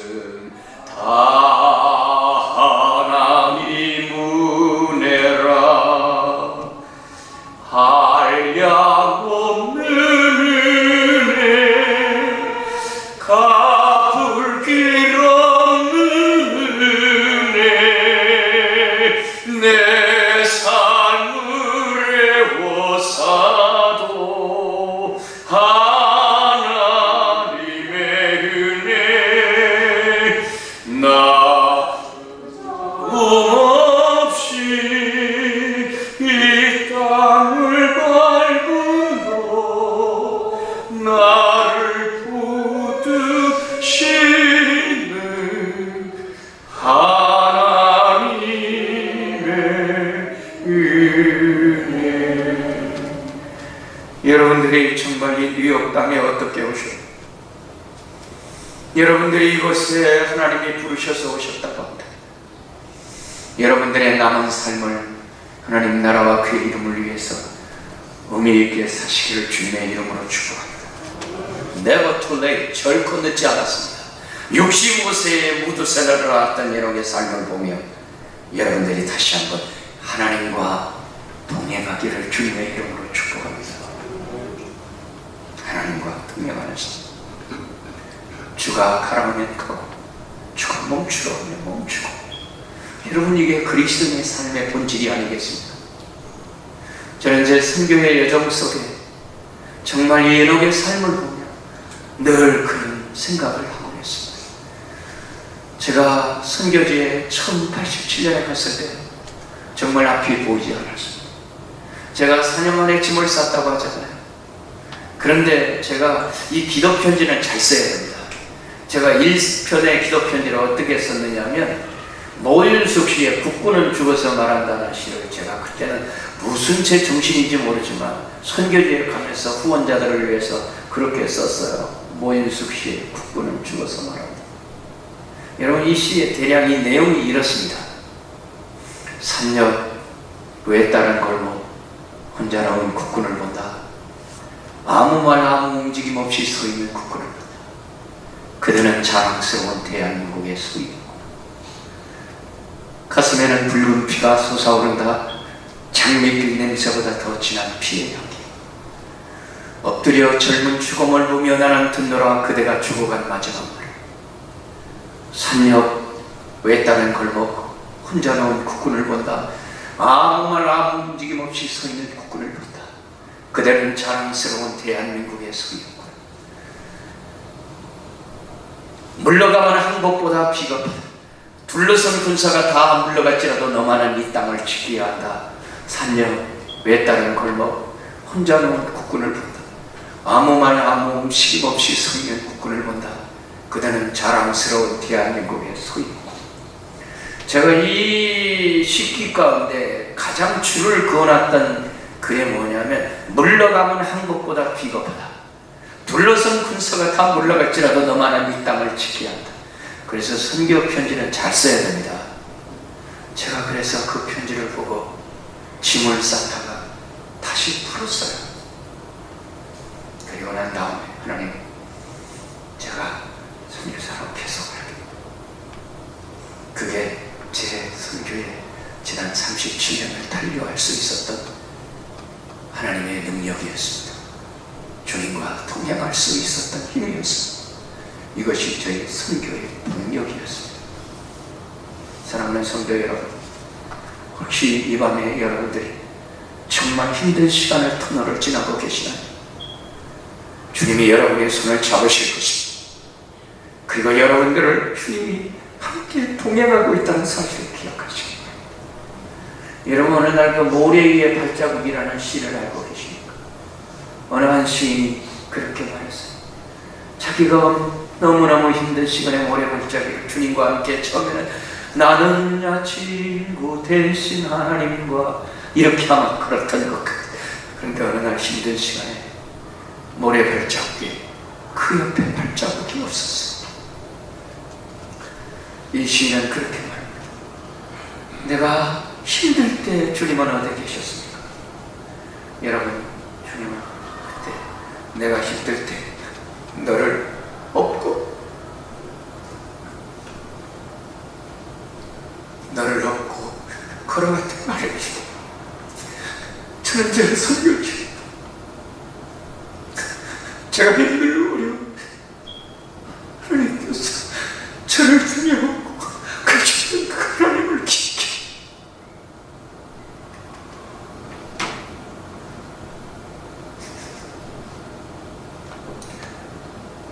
여러분들이 정말 이 뉴욕 땅에 어떻게 오셨? 여러분들이 이곳에 하나님이 부르셔서 오셨다고 합니다. 여러분들의 남은 삶을 하나님 나라와 그의 이름을 위해서 의미 있게 사시기를 주님의 이름으로 축복합니다. Never too late. 결코 늦지 않았습니다. 65세에 무드셀러를 왔던 여러분의 삶을 보며 여러분들이 다시 한번 하나님과 동행하기를 주님의 이름으로 축복합니다. 하나님과 동행하는 삶. 주가 가라면 가고 주가 멈추라 하면 멈추고. 여러분, 이게 그리스도인의 삶의 본질이 아니겠습니까? 저는 제 선교의 여정 속에 정말 이 에녹의 삶을 보며 늘 그런 생각을 하고 있습니다. 제가 선교지에 1087년에 갔을 때 정말 앞이 보이지 않았습니다. 제가 4년 만에 짐을 쌌다고 하잖아요. 그런데 제가 이 기도편지는 잘 써야 됩니다. 제가 1편의 기도편지를 어떻게 썼느냐 하면, 노윤숙 씨의 국군은 죽어서 말한다는 시를 제가 그때는 무슨 제 정신인지 모르지만 선교지에 가면서 후원자들을 위해서 그렇게 썼어요. 노윤숙 씨의 국군은 죽어서 말한다. 여러분, 이 시의 대략 이 내용이 이렇습니다. 산역 외따른 골목 혼자 나온 국군을 본다. 아무 말 아무 움직임 없이 서 있는 국군을 본다. 그들은 자랑스러운 대한민국의 수입이고 가슴에는 붉은 피가 솟아오른다. 장미빛 냄새보다 더 진한 피의 향기. 엎드려 젊은 죽음을 보며 나는 듣노라. 그대가 죽어간 마지막 말. 산역 외따른 골목 혼자 나온 국군을 본다. 아무 말 아무 움직임 없이 서 있는 국군을 본다. 그대는 자랑스러운 대한민국의 수입이고 물러가면 항복보다 비겁하다. 둘러선 군사가 다 물러갈지라도 너만은 이 땅을 지켜야 한다. 산역 외따른 골목 혼자 놓은 국군을 본다. 아무 말 아무 움직임 없이 서 있는 국군을 본다. 그대는 자랑스러운 대한민국의 소유고. 제가 이 시기 가운데 가장 줄을 그어놨던 그게 뭐냐면, 물러가면 항복보다 비겁하다. 둘러선 군사가 다 물러갈지라도 너만은 이 땅을 지켜야 한다. 그래서 선교 편지는 잘 써야 됩니다. 제가 그래서 그 편지를 보고 짐을 쌌다가 다시 풀었어요. 그리고 난 다음에 하나님, 제가 선교사로 계속 할게요. 그게 제 선교의 지난 37년을 달려갈 수 있었던 하나님의 능력이었습니다. 주님과 동행할 수 있었던 힘이었습니다. 이것이 저희 선교의 동력이었습니다. 사랑하는 성도 여러분, 혹시 이 밤에 여러분들이 정말 힘든 시간을 터널을 지나고 계시나요? 주님이 여러분의 손을 잡으실 것입니다. 그리고 여러분들을 주님이 함께 동행하고 있다는 사실을 기억하시기 바랍니다. 여러분, 어느 날 그 모래 위에 발자국이라는 시를 알고 계십니까? 어느 한 시인이 그렇게 말했어요. 자기가 너무너무 힘든 시간에 모래 발자국을 주님과 함께 처음에는 나는 야 친구 대신 하나님과 이렇게 아마 그렇던 것 같아요. 그런데 어느 날 힘든 시간에 모래 발자국이 그 옆에 발자국이 없었어요. 이 시인은 그렇게 말합니다. 내가 힘들 때 주님은 어디 계셨습니까? 여러분, 주님은 그때 내가 힘들 때 너를 업고 걸어갈 때 말해주시고, 저는 제 설교지 제가 힘들고 어려운 하나님께서 저를 두려워하고 그 하나님을 지켜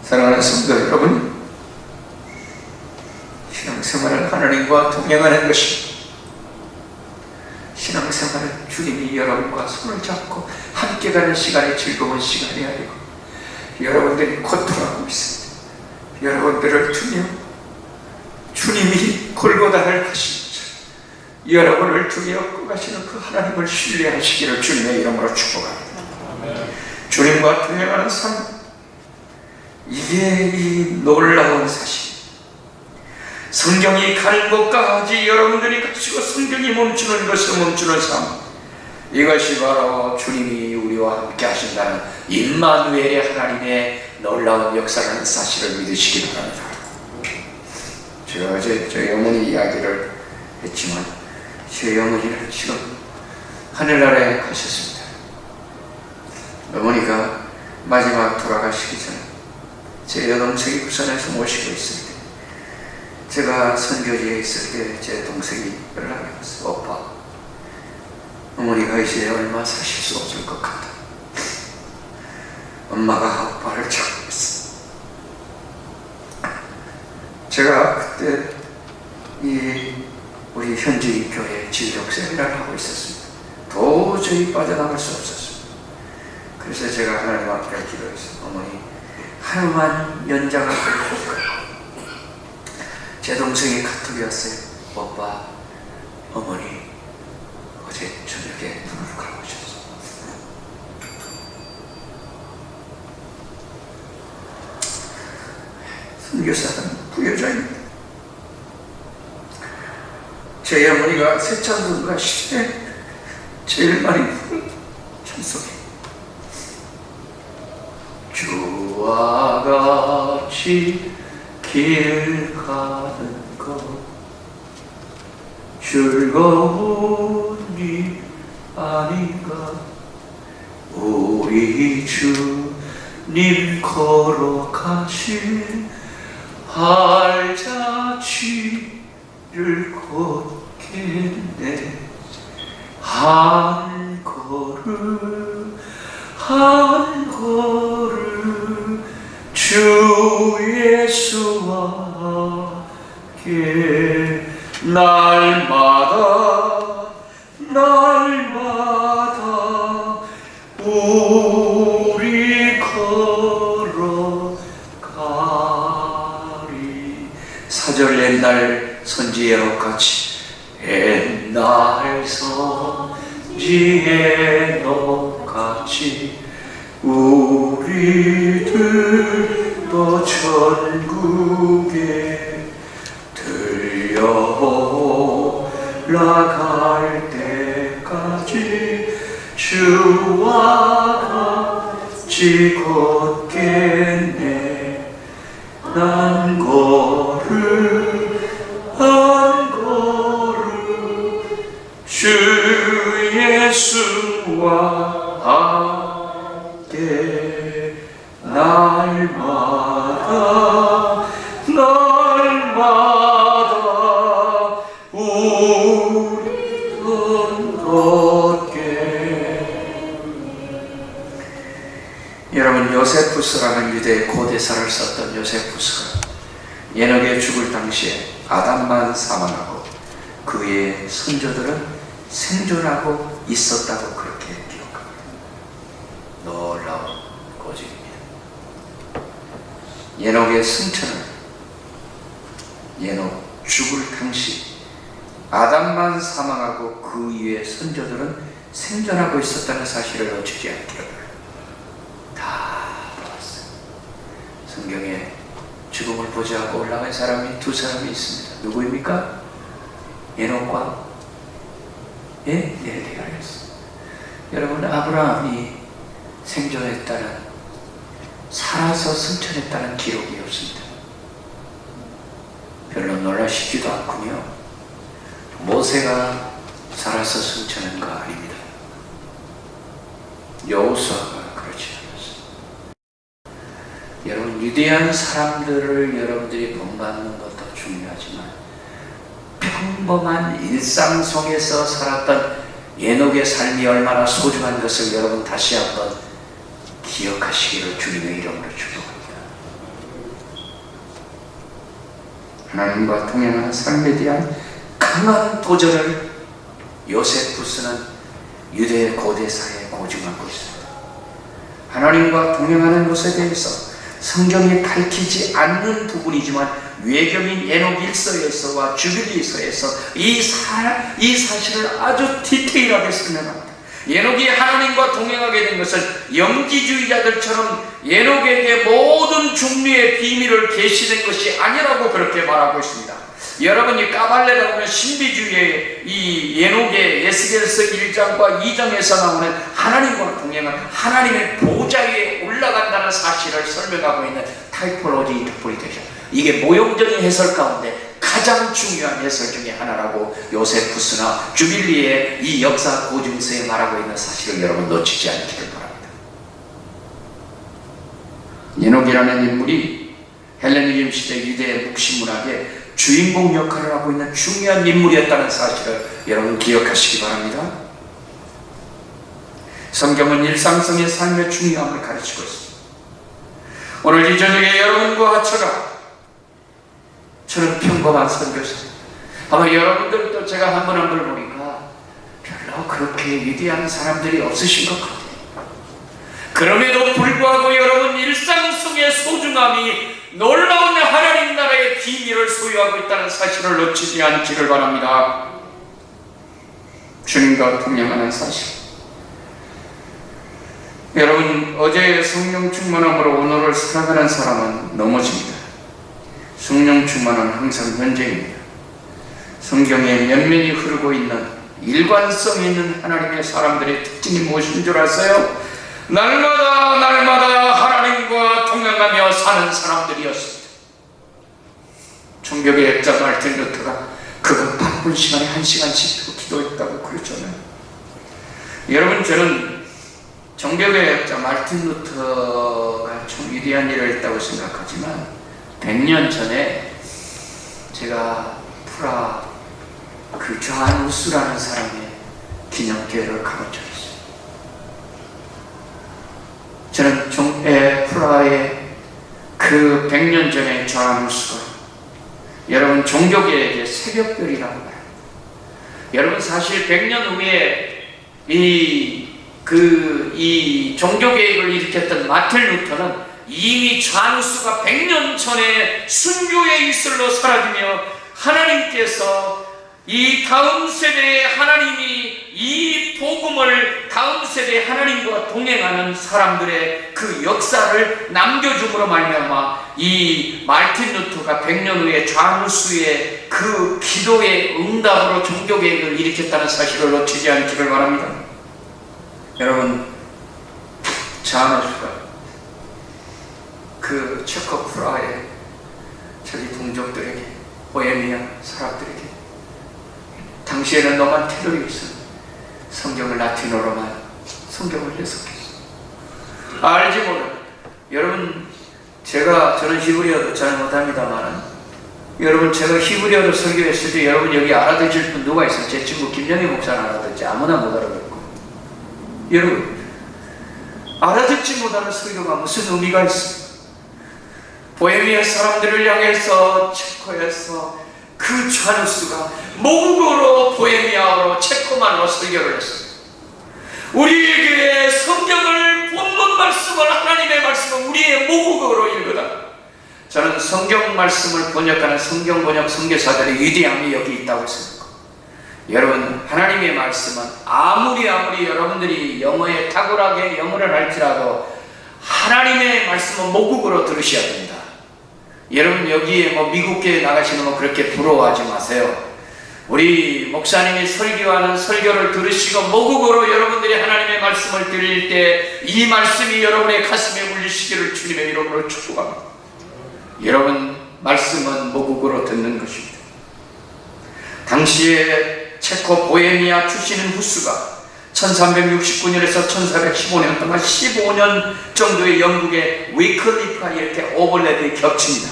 사랑하는 성도 여러분, 신앙생활은 하나님과 동행하는 것입니다. 신앙생활은 주님이 여러분과 손을 잡고 함께 가는 시간이 즐거운 시간이 아니고 여러분들이 고통하고 있습니다. 여러분들을 주님이 골고다 할 것입니다. 여러분을 통해 얻고 가시는 그 하나님을 신뢰하시기를 주님의 이름으로 축복합니다. 주님과 동행하는 삶, 이게 이 놀라운 사실. 성경이 가는 곳까지 여러분들이 가시고 성경이 멈추는 것을 멈추는 삶, 이것이 바로 주님이 우리와 함께 하신다는 임마누엘의 하나님의 놀라운 역사라는 사실을 믿으시기 바랍니다. 제가 어제 저희 어머니 이야기를 했지만 저희 어머니는 지금 하늘나라에 가셨습니다. 어머니가 마지막 돌아가시기 전에 제 여동생이 부산에서 모시고 있을 때, 제가 선교지에 있을 때 제 동생이 연락이 왔어요. 오빠, 어머니가 이제 얼마 사실 수 없을 것 같다. 엄마가 오빠를 찾고 있어. 제가 그때 우리 현지 교회 지도력 세미나를 하고 있었습니다. 도저히 빠져나갈 수 없었습니다. 그래서 제가 하나님 앞에 기도했어요. 어머니, 하루만 연장을 해주실까요? 제 동생이 카톡이 왔어요. 오빠, 어머니 어제 저녁에 눈을 감으셨어. 선교사는 부여자입니다. 제 어머니가 새 찬송가 시대 제일 많이 부른 찬송이 주와 같이 길 가는 것 즐거운 일 아닌가. 우리 주님 걸어가신 발자취를 걷겠네. 한 걸음 한 걸음 주 예수와 함께 날마다 날마다 우리 걸어가리. 사절 옛날 선지의 같이 옛날 선지의 같이 우리들도 천국에 들려올라갈 때까지 주와 같이 걷겠네. 난 걸음 한 걸음 주 예수와 함께 날마다 날마다 우리는 걷게. 여러분, 요세푸스라는 유대의 고대사를 썼던 요세푸스가 에녹의 죽을 당시에 아담만 사망하고 그의 선조들은 생존하고 있었다고 그렇게 기록합니다. 놀라운 고집입니다. 에녹의 승천은 에녹 죽을 당시 아담만 사망하고 그 이후의 선조들은 생존하고 있었다는 사실을 놓치지 않기를 다 보았어요. 성경에 죽음을 보지 않고 올라간 사람이 두 사람이 있습니다. 누구입니까? 에녹과 엘리야였어요. 여러분, 아브라함이 생존했다는, 살아서 승천했다는 기록이 없습니다. 별로 놀라시지도 않군요. 모세가 살아서 승천한 거 아닙니다. 여호수아가 그렇지 않았어요. 여러분, 위대한 사람들을 여러분들이 본받는 것도 중요하지만 평범한 일상 속에서 살았던 에녹의 삶이 얼마나 소중한 것을 여러분 다시 한번 기억하시기를 주님의 이름으로 축복합니다. 하나님과 동행하는 삶에 대한 강한 도전을 요세푸스는 유대 고대사에 고증하고 있습니다. 하나님과 동행하는 것에 대해서 성경이 밝히지 않는 부분이지만 외교민 에녹 1서에서와 주빌리서에서 이 사실을 아주 디테일하게 설명합니다. 에녹이 하나님과 동행하게 된 것은 영지주의자들처럼 에녹에게 모든 중리의 비밀을 계시된 것이 아니라고 그렇게 말하고 있습니다. 여러분이 까발레라고 하는 신비주의의 이 에녹의 에스겔서 1장과 2장에서 나오는 하나님과 동행한 하나님의 보좌 위에 올라간다는 사실을 설명하고 있는 타이포로지 인터프리테이션, 이게 모형적인 해설 가운데 가장 중요한 해설 중에 하나라고 요세푸스나 주빌리의 이 역사 고증서에 말하고 있는 사실을 여러분 놓치지 않기를 바랍니다. 에녹이라는 인물이 헬레니즘 시대 유대 묵시문학의 주인공 역할을 하고 있는 중요한 인물이었다는 사실을 여러분 기억하시기 바랍니다. 성경은 일상성의 삶의 중요함을 가르치고 있습니다. 오늘 이 저녁에 여러분과 저는 평범한 선교사입니다. 아마 여러분들도 제가 한 분 한 분 보니까 별로 그렇게 위대한 사람들이 없으신 것 같아요. 그럼에도 불구하고 여러분 일상 속의 소중함이 놀라운 하나님 나라의 비밀을 소유하고 있다는 사실을 놓치지 않기를 바랍니다. 주님과 동행하는 사실. 여러분, 어제 성령 충만함으로 오늘을 살아가는 사람은 넘어집니다. 성령 충만은 항상 현재입니다. 성경에 면면이 흐르고 있는 일관성 있는 하나님의 사람들의 특징이 무엇인 줄 아세요? 날마다 하나님과 동행하며 사는 사람들이었습니다. 종교의 액자 말틴 루터가 그거 바쁜 시간에 1시간씩 기도했다고 그랬잖아요. 여러분, 저는 종교의 액자 말틴 루터가 참 위대한 일을 했다고 생각하지만 100년 전에 제가 프라 그 존 후스라는 사람의 기념교회를 가본 적이 있어요. 저는 프라하의 그 100년 전에 존 후스가 여러분 종교계에게 새벽별이라고 말합니다. 여러분 사실 100년 후에 이 종교개혁을 일으켰던 마틴 루터는 이미 존 후스가 100년 전에 순교의 이슬로 사라지며 하나님께서 이 다음 세대에 하나님이 이 복음을 다음 세대에 하나님과 동행하는 사람들의 그 역사를 남겨줌으로 말미암아 이 마틴 루터가 100년 후에 존 후스의 그 기도의 응답으로 종교개혁을 일으켰다는 사실을 놓치지 않기를 바랍니다. 여러분, 존 후스가 그 체코 프라하의 자기 동족들에게, 보헤미아 사람들에게, 당시에는 노만 테러리스트 성경을 라틴어로만 성경을 해석했어요. 알지 못해. 여러분, 저는 히브리어도 잘 못합니다만, 여러분 제가 히브리어로 설교했을 때 여러분 여기 알아듣을 분 누가 있어요? 제 친구 김영희 목사는 알아듣지, 아무나 못 알아듣고. 여러분, 알아듣지 못하는 설교가 무슨 의미가 있습니까? 보헤미아 사람들을 향해서 체코에서 그 존 후스가 모국어로 보헤미아어로 체코말로 설교를 했습니다. 우리에게 성경을 본문 말씀을, 하나님의 말씀을 우리의 모국어로 읽으라. 저는 성경 말씀을 번역하는 성경 번역 선교사들의 위대함이 여기 있다고 생각합니다. 여러분, 하나님의 말씀은 아무리 여러분들이 영어에 탁월하게 영어를 할지라도 하나님의 말씀은 모국어로 들으셔야 됩니다. 여러분, 여기에 미국교회 나가시는 거 그렇게 부러워하지 마세요. 우리 목사님이 설교하는 설교를 들으시고 모국어로 여러분들이 하나님의 말씀을 들을 때 이 말씀이 여러분의 가슴에 울리시기를 주님의 이름으로 축복합니다. 여러분, 말씀은 모국어로 듣는 것입니다. 당시에 체코 보헤미아 출신인 후스가 1369년에서 1415년 동안 15년 정도의 영국의 위클리프와 이렇게 오버랩이 겹칩니다.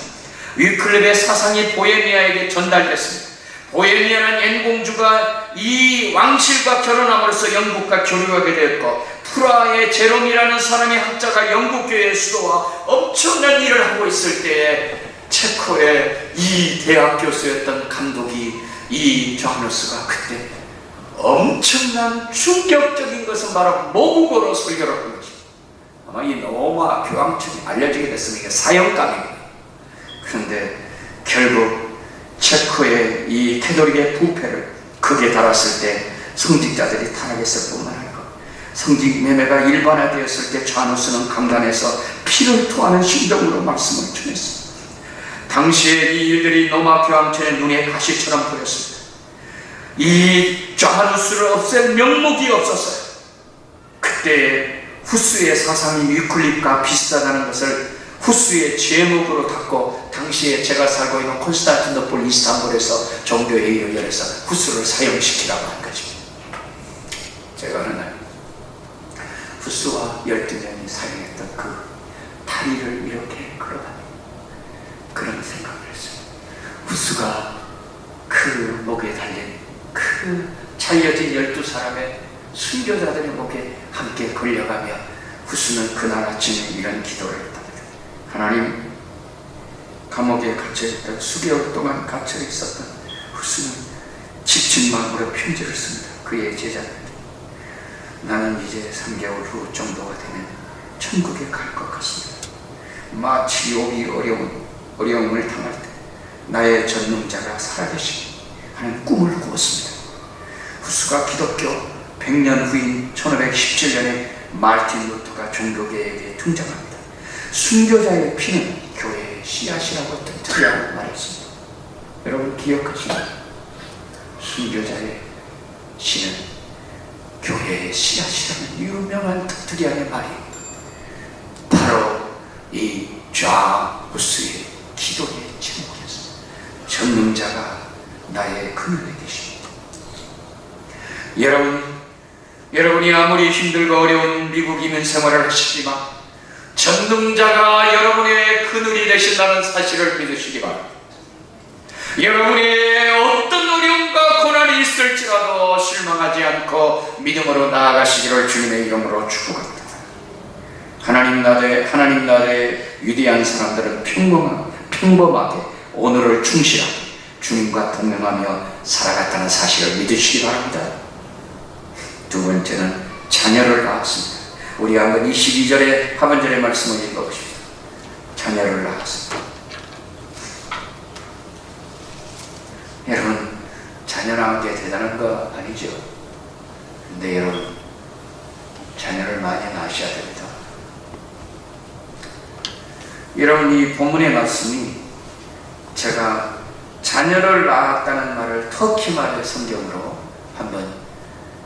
위클리프의 사상이 보헤미아에게 전달됐습니다. 보헤미아는 엔공주가 이 왕실과 결혼함으로써 영국과 교류하게 되었고, 프라하의 제롬이라는 사람의 학자가 영국교회의 수도와 엄청난 일을 하고 있을 때에 체코의 이 대학 교수였던 감독이 이 존 후스가 그때 엄청난 충격적인 것은 바로 모국어로 설교를 한 것입니다. 아마 이 로마 교황청이 알려지게 됐으면 이게 사형감입니다. 그런데 결국 체코의 이 캐톨릭의 부패를 극에 달았을 때 성직자들이 타락했을 뿐만 아니고 성직 매매가 일반화되었을 때 좌누스는 강단에서 피를 토하는 심정으로 말씀을 전했습니다. 당시에 이 일들이 로마 교황청의 눈에 가시처럼 보였습니다. 이 좌누스를 없앨 명목이 없었어요. 그때 후스의 사상이 위클립과 비슷하다는 것을 후스의 제목으로 갖고 당시에 제가 살고 있는 콘스탄티노플 이스탄불에서 종교회의를 열어서 후스를 사형시키라고 한 것입니다. 제가 어느 날 후스와 12명이 사용했던 그 다리를 이렇게 걸어가는 그런 생각을 했어요. 후스가 그 목에 달린 그 잘려진 12사람의 순교자들의 목에 함께 걸려가며 후스는 그날 아침에 이런 기도를 했답니다. 하나님, 감옥에 갇혀있던 수개월 동안 갇혀 있었던 후스는 지친 마음으로 편지를 씁니다. 그의 제자들에게. 나는 이제 3개월 후 정도가 되면 천국에 갈 것 같습니다. 마치 욥이 어려움을 당할 때 나의 전능자가 살아계시기 하는 꿈을 꾸었습니다. 후스가 기독교 100년 후인 1517년에 마르틴 루터가 종교개혁에 등장합니다. 순교자의 피는 교회의 씨앗이라고 뜻하라고 말했습니다. 여러분 기억하시나요? 순교자의 씨는 교회의 씨앗이라는 유명한 터트리안의 말이 바로 이 좌우스의 기도의 제목이었습니다. 전능자가 나의 그늘에 계십니다. 여러분이 아무리 힘들고 어려운 미국 이민 생활을 하시지만 전능자가 여러분의 그늘이 되신다는 사실을 믿으시기 바랍니다. 여러분의 어떤 어려움과 고난이 있을지라도 실망하지 않고 믿음으로 나아가시기를 주님의 이름으로 축복합니다. 하나님 나라의 위대한 사람들은 평범하게 오늘을 충실하게 주님과 동행하며 살아갔다는 사실을 믿으시기 바랍니다. 두 번째는 자녀를 낳았습니다. 우리 한번 22절의 하반절의 말씀을 읽어보십시오. 자녀를 낳았습니다. 여러분, 자녀 낳은 게 대단한 거 아니죠? 근데 여러분, 자녀를 많이 낳으셔야 됩니다. 여러분, 이 본문의 말씀이 제가 자녀를 낳았다는 말을 터키말의 성경으로 한번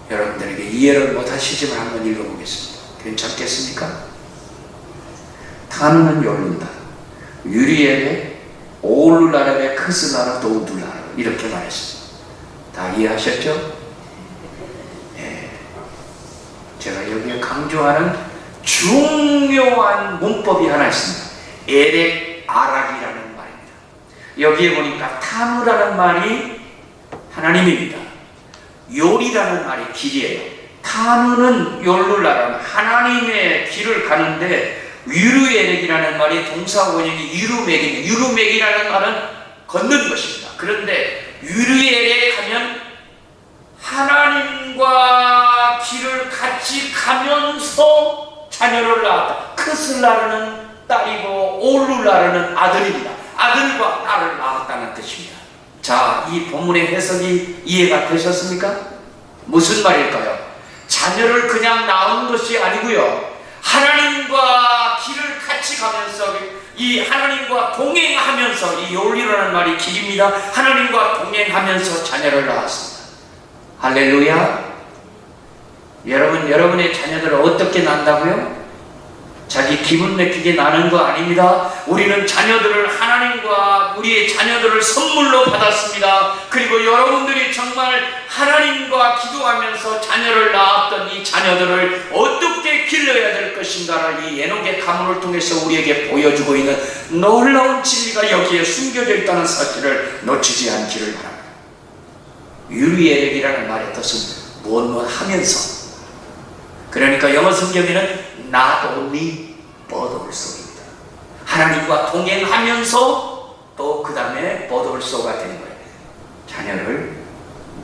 여러분들에게 이해를 못하시지만 한번 읽어보겠습니다. 괜찮겠습니까? 타누는 열른다. 유리엘의 오울라렙의 크스나라 도우둘라라 이렇게 말했습니다. 다 이해하셨죠? 네. 제가 여기에 강조하는 중요한 문법이 하나 있습니다. 에렉 아락이라는 말입니다. 여기에 보니까 타누라는 말이 하나님입니다. 요리라는 말이 길이에요. 타누는 열룰라라는 하나님의 길을 가는데 유르에렉이라는 말이 동사 원형이 유르맥입니다. 유르맥이라는 말은 걷는 것입니다. 그런데 유르에렉 하면 하나님과 길을 같이 가면서 자녀를 낳았다. 크슬라르는 딸이고 올룰라르는 아들입니다. 아들과 딸을 낳았다는 뜻입니다. 자, 이 본문의 해석이 이해가 되셨습니까? 무슨 말일까요? 자녀를 그냥 낳은 것이 아니고요. 하나님과 길을 같이 가면서 이 하나님과 동행하면서 이 요리라는 말이 길입니다. 하나님과 동행하면서 자녀를 낳았습니다. 할렐루야. 여러분의 자녀들을 어떻게 낳는다고요? 자기 기분 내키게 나는 거 아닙니다. 우리는 자녀들을 하나님과 우리의 자녀들을 선물로 받았습니다. 그리고 여러분들이 정말 하나님과 기도하면서 자녀를 낳았던 이 자녀들을 어떻게 길러야 될 것인가를 이 에녹의 가문을 통해서 우리에게 보여주고 있는 놀라운 진리가 여기에 숨겨져 있다는 사실을 놓치지 않기를 바랍니다. 유리에렉이라는 말의 뜻은 무엇 하면서, 그러니까 영어 성경에는 not only but also입니다. 하나님과 동행하면서 또 그 다음에 but also가 되는 거예요. 자녀를,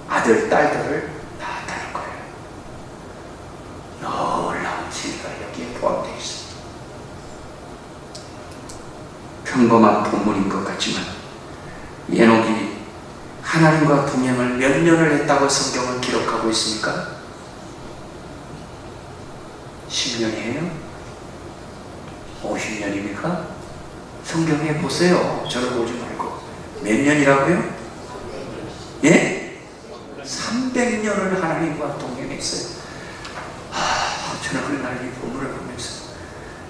아들, 딸들을 낳았다는 거예요. 놀라운 진리가 여기에 포함되어 있습니다. 평범한 본문인 것 같지만 에녹이 하나님과 동행을 몇 년을 했다고 성경은 기록하고 있습니까? 10년이에요? 50년입니까? 성경에 보세요. 저를 보지 말고. 몇 년이라고요? 예? 300년을 하나님과 동행했어요. 저는 그날 이 본문을 보면서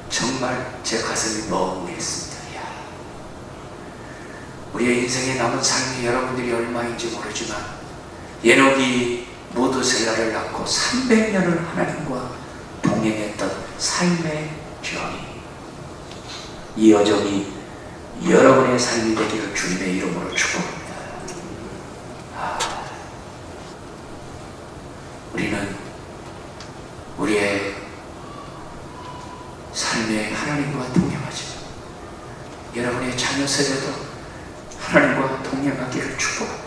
정말 제 가슴이 멍했습니다. 우리의 인생에 남은 삶이 여러분들이 얼마인지 모르지만 에녹이 무드셀라를 낳고 300년을 하나님과 동행했던 삶의 저이, 이 여정이 여러분의 삶이 되기를 주님의 이름으로 축복합니다. 우리는 우리의 삶에 하나님과 동행하지만 여러분의 자녀 세대도 하나님과 동행하기를 축복합니다.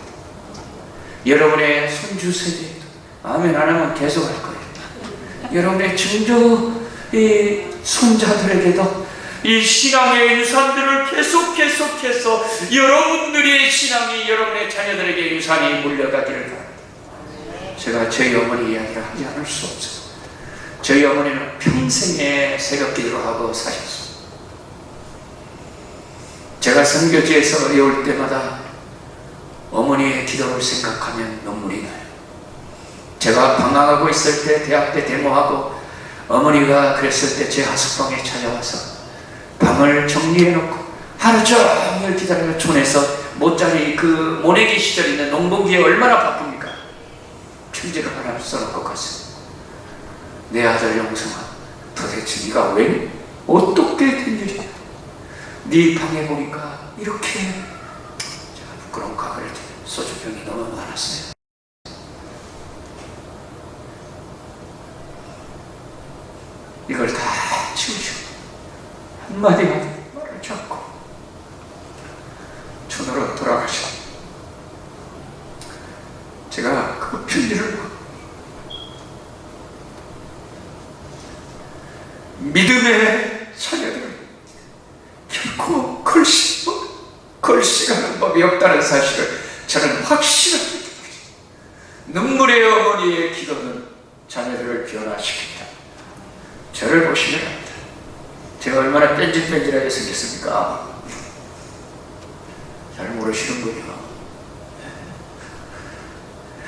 여러분의 손주 세대도 아멘 안 하면 계속 할 거예요. 여러분의 증조 손자들에게도 이 신앙의 유산들을 계속해서 여러분들의 신앙이 여러분의 자녀들에게 유산이 물려가기를 바랍니다. 제가 저희 어머니 이야기를 하지 않을 수 없어요. 저희 어머니는 평생에 새벽 기도를 하고 사셨어요. 제가 선교지에서 어려울 때마다 어머니의 기도를 생각하면 눈물이 나요. 제가 방황하고 있을 때 대학 때 데모하고 어머니가 그랬을 때 제 하숙방에 찾아와서 방을 정리해놓고 하루 종일 기다려 촌에서 모짜리 그 모내기 시절 있는 농번기에 얼마나 바쁩니까? 편지를 하나 써놓고 갔어요. 내 아들 영성아, 도대체 네가 왜 어떻게 된 일이야? 네 방에 보니까 이렇게 제가 부끄러운가 그랬더니 소주병이 너무 많았어요. 이걸 다 치우시고 한마디 말하지 않고 촌으로 돌아가시고 제가 그 편지를 믿음의 자녀들 결코 걸씨가는 법이 없다는 사실을 저는 확실하게 눈물의 어머니의 기도는 자녀들을 변화시킨다. 저를 보시면 합니다. 제가 얼마나 뺀질뺀질하게 생겼습니까? 잘 모르시는군요.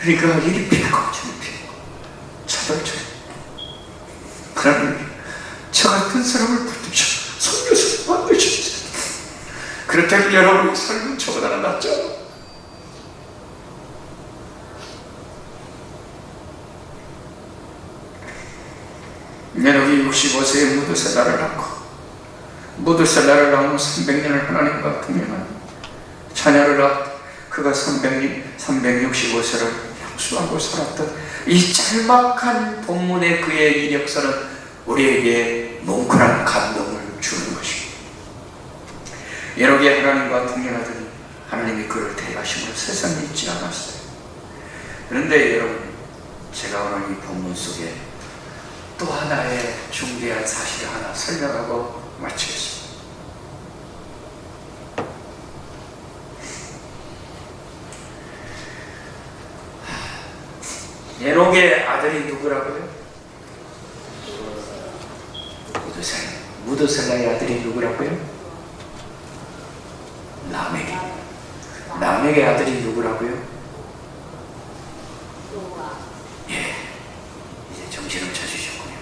그러니까 이리 피고 저리 피고 차돌차돌 그러면 저 같은 사람을 붙드셔 선교사를 만드셨지. 그렇다면 여러분의 삶은 저보다는 낫죠. 에녹이 65세에 무드셀라를 낳고 무드셀라를 낳은 300년을 하나님과 동행한 자녀를 낳고 그가 365세를 형수하고 살았던 이 짤막한 본문의 그의 이력서는 우리에게 뭉클한 감동을 주는 것입니다. 에녹이 하나님과 동행하더니 하나님이 그를 대하심을 세상에 잊지 않았어요. 그런데 여러분, 제가 오늘 이 본문 속에 또 하나의 중대한 사실을 하나 설명하고 마치겠습니다. 에녹의 아들이 누구라고요? 무드셀라의 아들이 누구라고요? 라멕이. 라멕의 아들이 누구라고요? 예, 이제 정신을 차리셨군요.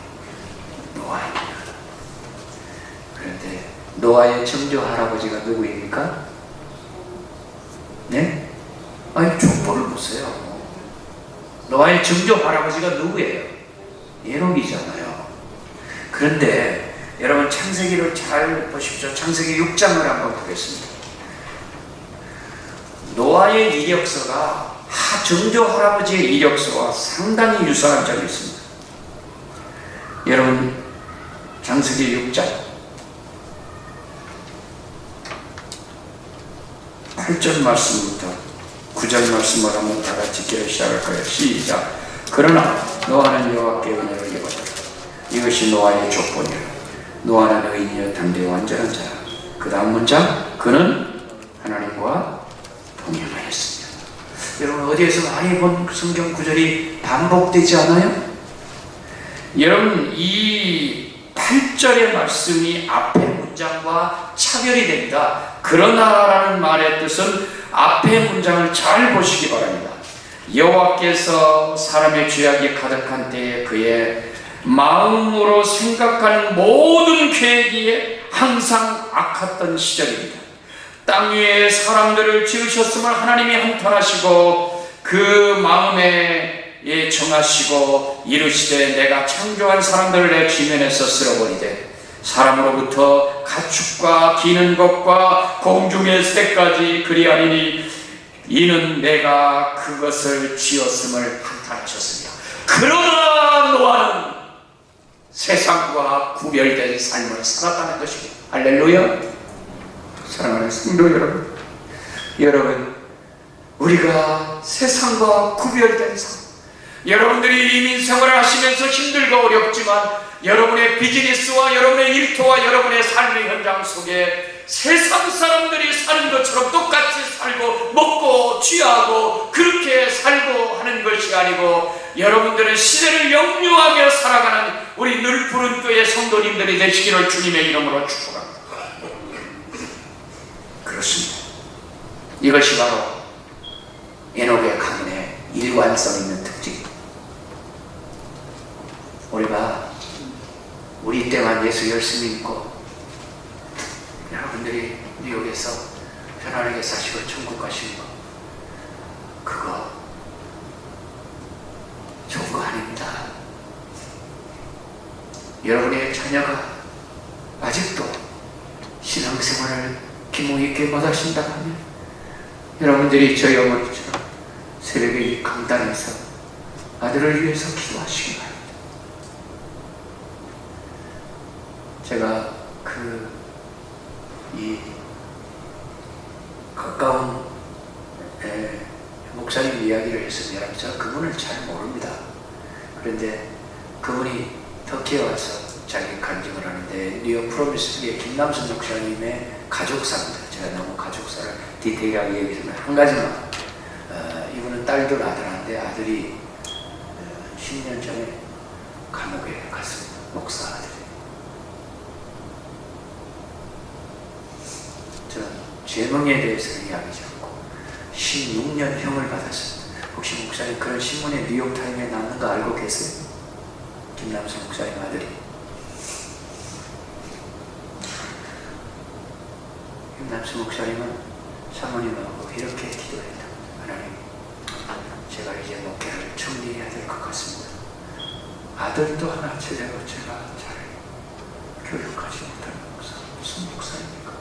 노아입니다. 그런데 노아의 증조 할아버지가 누구입니까? 네? 아니 족보를 보세요. 노아의 증조 할아버지가 누구예요? 에녹이잖아요. 그런데 여러분 창세기를 잘 보십시오. 창세기 6장을 한번 보겠습니다. 노아의 이력서가 증조 할아버지의 이력서와 상당히 유사한 점이 있습니다. 여러분 창세기 6장 8절 말씀부터 9절 말씀을 한번 다 같이 읽기 시작할 거예요. 시작. 그러나 노아는 여호와께 은혜를 입었다. 이것이 노아의 족보니라. 노아는 의인이여 담대히 완전한 자라. 그 다음 문장, 그는 하나님과 공경하였습니다. 여러분 어디에서 많이 본 성경 구절이 반복되지 않아요? 여러분 이 8절의 말씀이 앞의 문장과 차별이 됩니다. 그러나라는 말의 뜻은 앞의 문장을 잘 보시기 바랍니다. 여호와께서 사람의 죄악이 가득한 때에 그의 마음으로 생각하는 모든 계획이 항상 악했던 시절입니다. 땅 위에 사람들을 지으셨음을 하나님이 한탄하시고 그 마음에 정하시고 이르시되 내가 창조한 사람들을 내 지면에서 쓸어버리되 사람으로부터 가축과 기는 것과 공중의 새까지 그리하리니 이는 내가 그것을 지었음을 한탄하셨습니다. 그러나 노아는 세상과 구별된 삶을 살았다는 것입니다. 할렐루야. 사랑하는 성도 여러분, 우리가 세상과 구별된 삶, 여러분들이 이민 생활을 하시면서 힘들고 어렵지만 여러분의 비즈니스와 여러분의 일터와 여러분의 삶의 현장 속에 세상 사람들이 사는 것처럼 똑같이 살고 먹고 취하고 그렇게 살고 하는 것이 아니고 여러분들은 시대를 역류하며 살아가는 우리 늘 푸른 교회 성도님들이 되시기를 주님의 이름으로 축복합니다. 그렇습니다. 이것이 바로 에녹의 가문의 일관성 있는 특징입니다. 우리가 우리 때만 예수 열심히 믿고 여러분들이 뉴욕에서 편안하게 사시고 천국 가시는 거 그거 좋은 거 아닙니다. 여러분의 자녀가 아직도 신앙생활을 기모 있게 못하신다 하면 여러분들이 저희 어머니처럼 새벽에 이 강단에서 아들을 위해서 기도하시기 바랍니다. 제가 이 가까운 목사님 이야기를 했습니다. 저는 그분을 잘 모릅니다. 그런데 그분이 터키에 와서 자기 간증을 하는데 뉴욕 프로미스의 김남순 목사님의 가족사입니다. 제가 너무 가족사를 디테일하게 얘기하면 한 가지만 이분은 딸도 아들한테 아들이 10년 전에 감옥에 갔습니다. 목사 아들이. 저는 죄명에 대해서는 이야기하지 않고 16년 형을 받았습니다. 혹시 목사님 그런 신문에 뉴욕타임에 나오는 거 알고 계세요? 김남수 목사님 아들이. 김남수 목사님은 사모님하고 이렇게 기도했다. 하나님, 제가 이제 목회를 정리해야 될 것 같습니다. 아들도 하나 제대로 제가 잘 교육하지 못하는 목사. 무슨 목사입니까?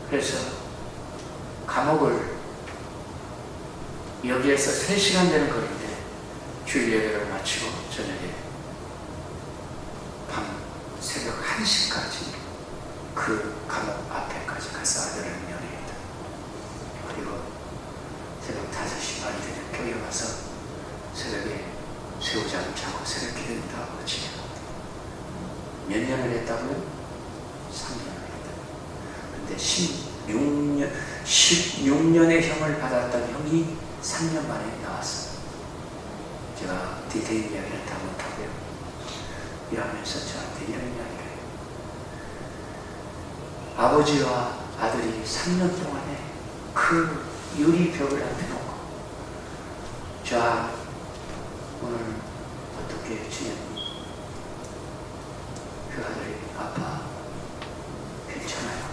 그래서 감옥을 여기에서 3시간 되는 거리인데 주일 예배를 마치고 저녁에 밤 새벽 1시까지 그 감옥 앞에까지 가서 아들을 면회했다. 그리고 새벽 5시 반이 되는 교회 와서 새벽에 새우잠을 자고 새벽 기도도 하고 지내고 몇 년을 했다고요? 3년을 했다. 근데 16년의 형을 받았던 형이 3년 만에 나왔어요. 제가 디테일 이야기를 다 못하고요. 일하면서 저한테 이런 이야기를 해요. 아버지와 아들이 3년 동안에 그 유리벽을 앞에 놓고 자, 오늘 어떻게 지냈니? 그 아들이 아빠 괜찮아요.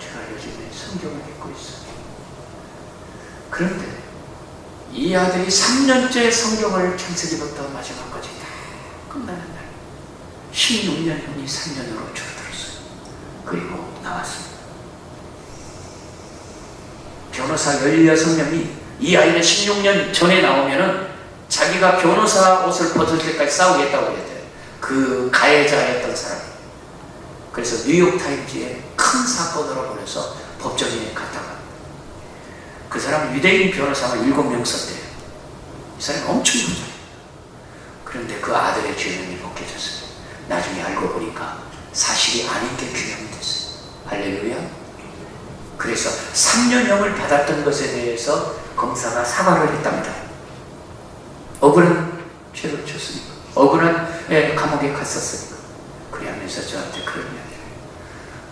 제가 요즘에 성경을 읽고 있어요. 그런데 이 아들이 3년째 성경을 창세기부터 마지막까지 다 끝나는 날 16년 형이 3년으로 줄어들었어요. 그리고 나왔습니다. 변호사 16명이 이 아이는 16년 전에 나오면은 자기가 변호사 옷을 벗을 때까지 싸우겠다고 그랬대요. 그 가해자였던 사람이. 그래서 뉴욕타임즈에 큰 사건으로 보내서 법정에 갔다가 그 사람 유대인 변호사가 7명 썼대요. 이 사람이 엄청 부자예요. 그런데 그 아들의 죄명이 벗겨졌어요. 나중에 알고 보니까 사실이 아닌 게 규명이 됐어요. 할렐루야. 그래서 3년형을 받았던 것에 대해서 검사가 사과를 했답니다. 억울한 죄를 졌으니까, 억울한 감옥에 갔었으니까. 그러면서 저한테 그런 이야기를 해요.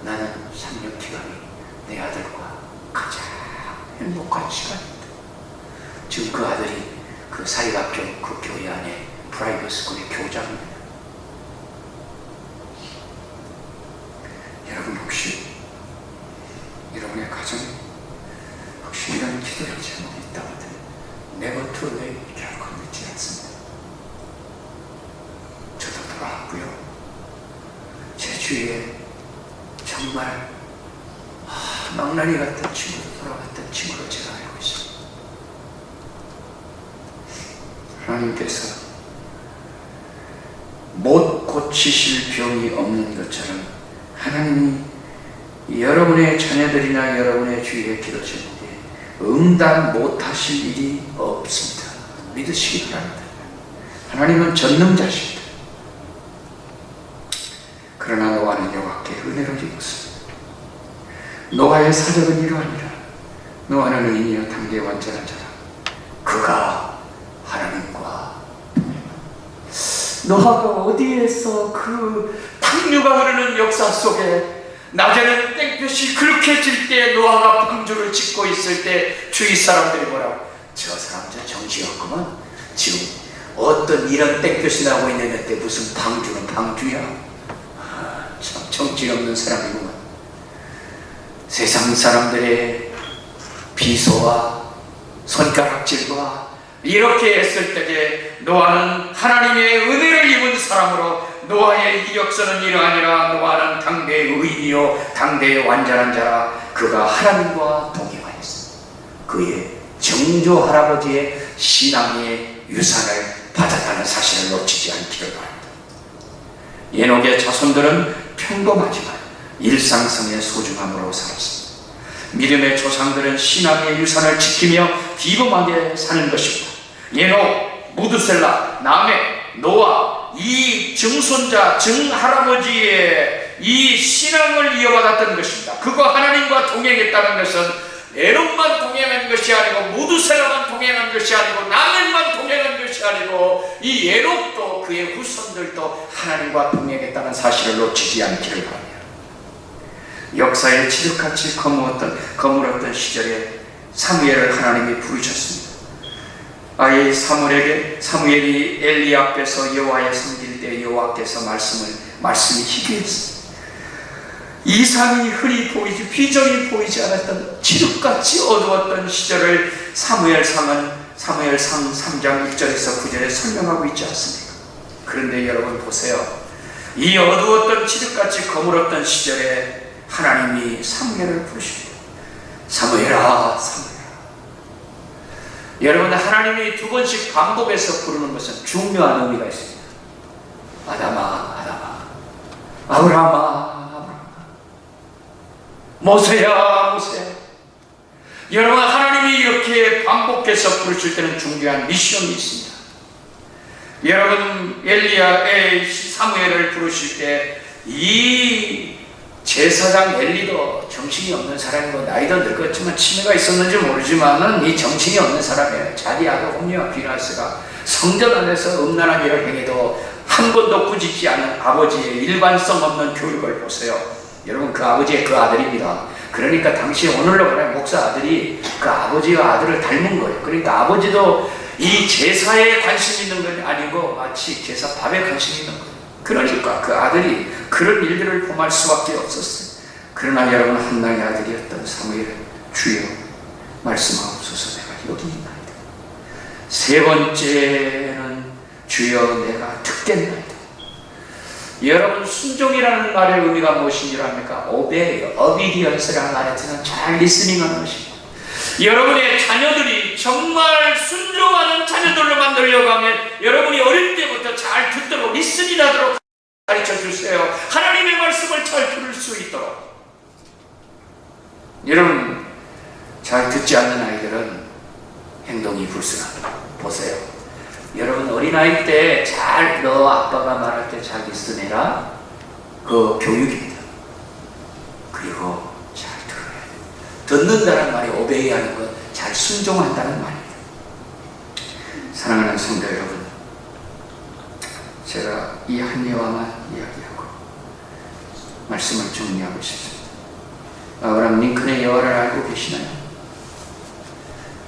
나는 3년 기간이 내 아들과 가장 행복한 시간입니다. 지금 그 아들이 그 사립학교 그 교회 안에 프라이빗 스쿨의 교장입니다. 여러분 혹시 여러분의 가정에 혹시 이런 기도의 제목이 있다면 never too late, 결코 늦지 않습니다. 저도 돌아왔고요. 제 주위에 정말 망나니 같은 친구로 돌아갔던 친구로 제가 알고 있습니다. 하나님께서 못 고치실 병이 없는 것처럼 하나님이 여러분의 자녀들이나 여러분의 주위의 기도 제목에 응답 못하실 일이 없습니다. 믿으시기 바랍니다. 하나님은 전능자십니다. 그러나 노아는 여호와께 은혜를 입었습니다. 노아의 사적은 이러하니라. 노아는 의인이여 당대에 완전한 자라. 그가 하나님과 노아가 어디에서 그 탕류가 흐르는 역사 속에 낮에는 땡볕이 그렇게 질 때 노아가 방주를 짓고 있을 때 주위 사람들이 뭐라고, 저 사람 저 정신없구만, 지금 어떤 이런 땡볕이 나고 있는데 무슨 방주는 방주야. 참 정신없는 사람이구만. 세상 사람들의 비소와 손가락질과 이렇게 했을 때에 노아는 하나님의 은혜를 입은 사람으로 노아의 이력서는 이러하니라. 노아는 당대의 의인이요 당대의 완전한 자라. 그가 하나님과 동행하였습니다. 그의 정조 할아버지의 신앙의 유산을 받았다는 사실을 놓치지 않기를 바랍니다. 에녹의 자손들은 평범하지만 일상성의 소중함으로 살았습니다. 믿음의 조상들은 신앙의 유산을 지키며 비범하게 사는 것입니다. 에녹, 무드셀라, 라멕, 노아, 이 증손자, 증할아버지의 이 신앙을 이어받았던 것입니다. 그가 하나님과 동행했다는 것은 에녹만 동행한 것이 아니고 무드셀라만 동행한 것이 아니고 라멕만 동행한 것이 아니고 이 에녹도 그의 후손들도 하나님과 동행했다는 사실을 놓치지 않기를 바랍니다. 역사에 지륵같이 거물었던 시절에 사무엘을 하나님이 부르셨습니다. 아이 사무엘이 엘리 앞에서 여호와의 섬길 때 여호와께서 말씀이 희귀했습니다. 이상이 흔히 보이지 비전이 보이지 않았던 지륵같이 어두웠던 시절을 사무엘상 3장 1절에서 9절에 설명하고 있지 않습니까? 그런데 여러분 보세요. 이 어두웠던 지륵같이 거물었던 시절에 하나님이 사무엘을 부르십니다. 사무엘아, 사무엘아. 여러분, 하나님이 두 번씩 반복해서 부르는 것은 중요한 의미가 있습니다. 아담아, 아담아. 아브라함아, 아브라함아. 모세야, 모세야. 여러분, 하나님이 이렇게 반복해서 부르실 때는 중요한 미션이 있습니다. 여러분, 사무엘을 부르실 때 이 제사장 엘리도 정신이 없는 사람이고 나이도 늙었지만 치매가 있었는지 모르지만은 이 정신이 없는 사람이에요. 자기 아들 홈리와 비나스가 성전 안에서 음란한 일을 행해도 한 번도 꾸짖지 않은 아버지의 일관성 없는 교육을 보세요. 여러분, 그 아버지의 그 아들입니다. 그러니까 당시 오늘로 말하면 목사 아들이 그 아버지와 아들을 닮은 거예요. 그러니까 아버지도 이 제사에 관심 있는 건 아니고 마치 제사 밥에 관심 있는 거예요. 그러니까 그 아들이 그런 일들을 범할 수밖에 없었어요. 그러나 여러분, 한나의 아들이었던 사무엘은 주여 말씀하옵소서, 내가 여기 있나이다. 세 번째는 주여 내가 듣겠나이다. 여러분, 순종이라는 말의 의미가 무엇인 줄 압니까? obedience라는 말에 드는 잘 리스닝하는 것입니다. 여러분의 자녀들이 정말 순종하는 자녀들로 만들려고 하면 여러분이 어릴 때부터 잘 듣도록 리스닝하도록 가르쳐 주세요. 하나님의 말씀을 잘 들을 수 있도록. 여러분, 잘 듣지 않는 아이들은 행동이 불순합니다. 보세요. 여러분, 어린아이 때 잘 너 아빠가 말할 때 잘 리스닝해라. 그 교육입니다. 그리고 잘 들어야 돼요. 듣는다는 말이 오베이하는 것, 잘 순종한다는 말입니다. 사랑하는 성도 여러분, 제가 이 한 예화만 이야기하고 말씀을 정리하고 싶습니다. 아브라함 링컨의 예화를 알고 계시나요?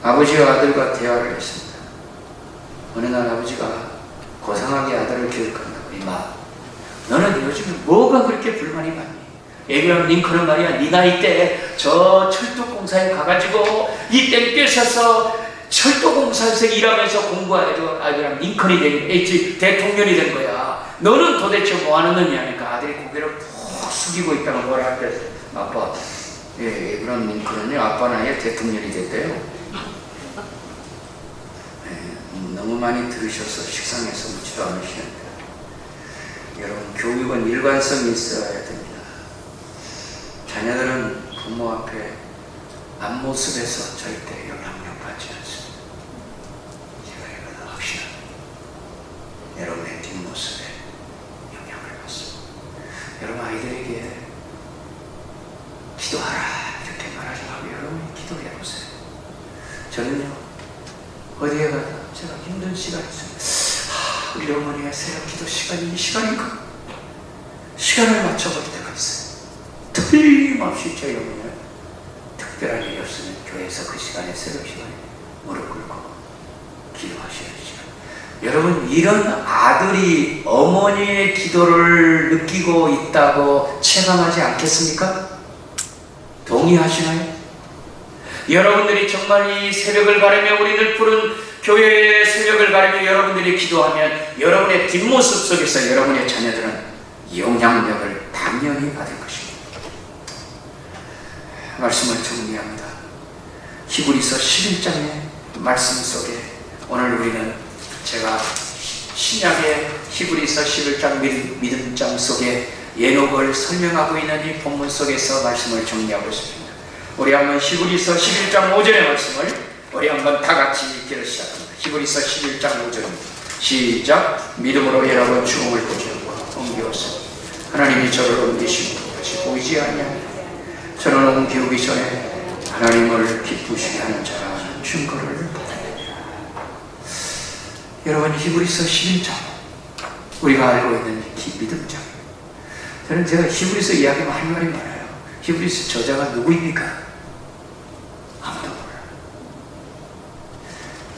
아버지와 아들과 대화를 했습니다. 어느 날 아버지가 고상하게 아들을 교육한다고, 이마, 너는 요즘에 뭐가 그렇게 불만이 많니? 에이브라함 링컨은 말이야, 네 나이 때 저 철도공사에 가가지고 이 땡볕에서 철도공사에서 일하면서 공부해가지고 에이브라함 링컨이 대통령이 된 거야. 너는 도대체 뭐 하는 놈이야? 하니까 아들이 고개를 푹 숙이고 있다가 뭐라 할 때, 아빠, 예, 에이브라함 링컨은요, 아빠 나이에 대통령이 됐대요. 너무 많이 들으셔서 식상해서 묻지도 않으시는데, 여러분, 교육은 일관성이 있어야 됩니다. 자녀들은 부모 앞에 앞모습에서 절대 영향력 받지 않습니다. 제가 이거는 확실합니다. 여러분의 뒷모습에 영향을 받습니다. 여러분 아이들에게 기도하라 이렇게 말하지 말고 여러분이 기도해보세요. 저는요, 어디에 가다 제가 힘든 시간이 있어요. 우리 어머니의 새벽 기도 시간이 이 시간인가? 시간을 맞춰볼 때가 있어요. 틀림없이 저희 어머니는 특별한 일이 없으면 교회에서 그 시간에, 새벽 시간에 무릎 꿇고 기도하시는 시간. 여러분, 이런 아들이 어머니의 기도를 느끼고 있다고 체감하지 않겠습니까? 동의하시나요? 여러분들이 정말 이 새벽을 가르며, 우리들 푸른 교회의 새벽을 가르며 여러분들이 기도하면 여러분의 뒷모습 속에서 여러분의 자녀들은 영향력을 당연히 받을 것입니다. 말씀을 정리합니다. 히브리서 11장의 말씀 속에 오늘 우리는 제가 신약의 히브리서 11장 믿음장 속에 예녹을 설명하고 있는 이 본문 속에서 말씀을 정리하고 있습니다. 우리 한번 히브리서 11장 5절의 말씀을 우리 한번 다 같이 읽기를 시작합니다. 히브리서 11장 5절입니다. 시작. 믿음으로 여러분 죽음을 보지 않고 옮겨왔습니다. 하나님이 저를 옮기시고 다시 보이지 아니하니 저는 옮기우기 전에 하나님을 기쁘시게 하는 자라는 증거를 받았느니라. 여러분, 히브리서 11장 우리가 알고 있는 믿음장. 저는 제가 히브리서 이야기하면 할 말이 많아요. 히브리서 저자가 누구입니까? 아무도 몰라요.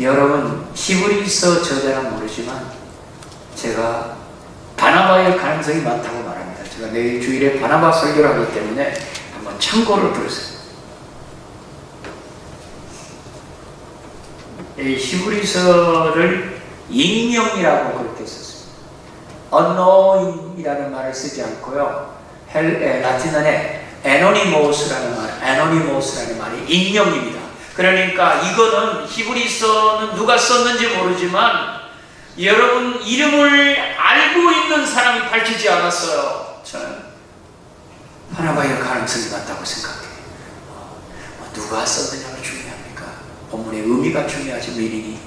여러분, 히브리서 저자는 모르지만 제가 바나바의 가능성이 많다고 말합니다. 제가 내일 주일에 바나바 설교를 하기 때문에 한번 참고를 들으세요. 이 히브리서를 익명이라고 그렇게 썼습니다. unknown이라는 말을 쓰지 않고요. 라틴어에 anonymous라는 말이 익명입니다. 그러니까 이거는 히브리서는 누가 썼는지 모르지만 여러분 이름을 알고 있는 사람이 밝히지 않았어요. 저는 바나바의 가능성이 많다고 생각해요. 누가 썼느냐가 중요합니까? 본문의 의미가 중요하지, 미리니.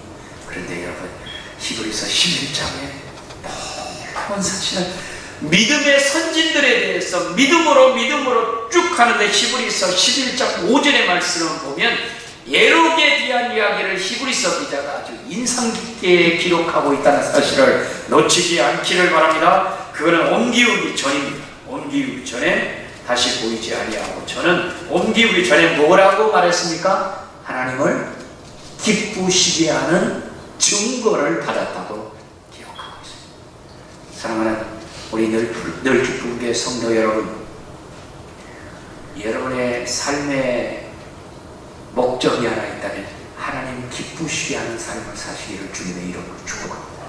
그런데 여러분, 히브리서 11장에 놀라운 사실은 믿음의 선진들에 대해서 믿음으로 쭉 하는데, 히브리서 11장 5절의 말씀을 보면 예록에 대한 이야기를 히브리서 기자가 아주 인상 깊게 기록하고 있다는 사실을 놓치지 않기를 바랍니다. 그거는 옮기우기 전입니다. 옮기우기 전에 다시 보이지 아니하고, 저는 옮기우기 전에 뭐라고 말했습니까? 하나님을 기쁘시게 하는 증거를 받았다고 기록하고 있습니다. 사랑하는 우리 늘 기쁘게 성도 여러분, 여러분의 삶의 목적이 하나 있다면 하나님 기쁘시게 하는 삶을 사시기를 주님의 이름으로 축복합니다.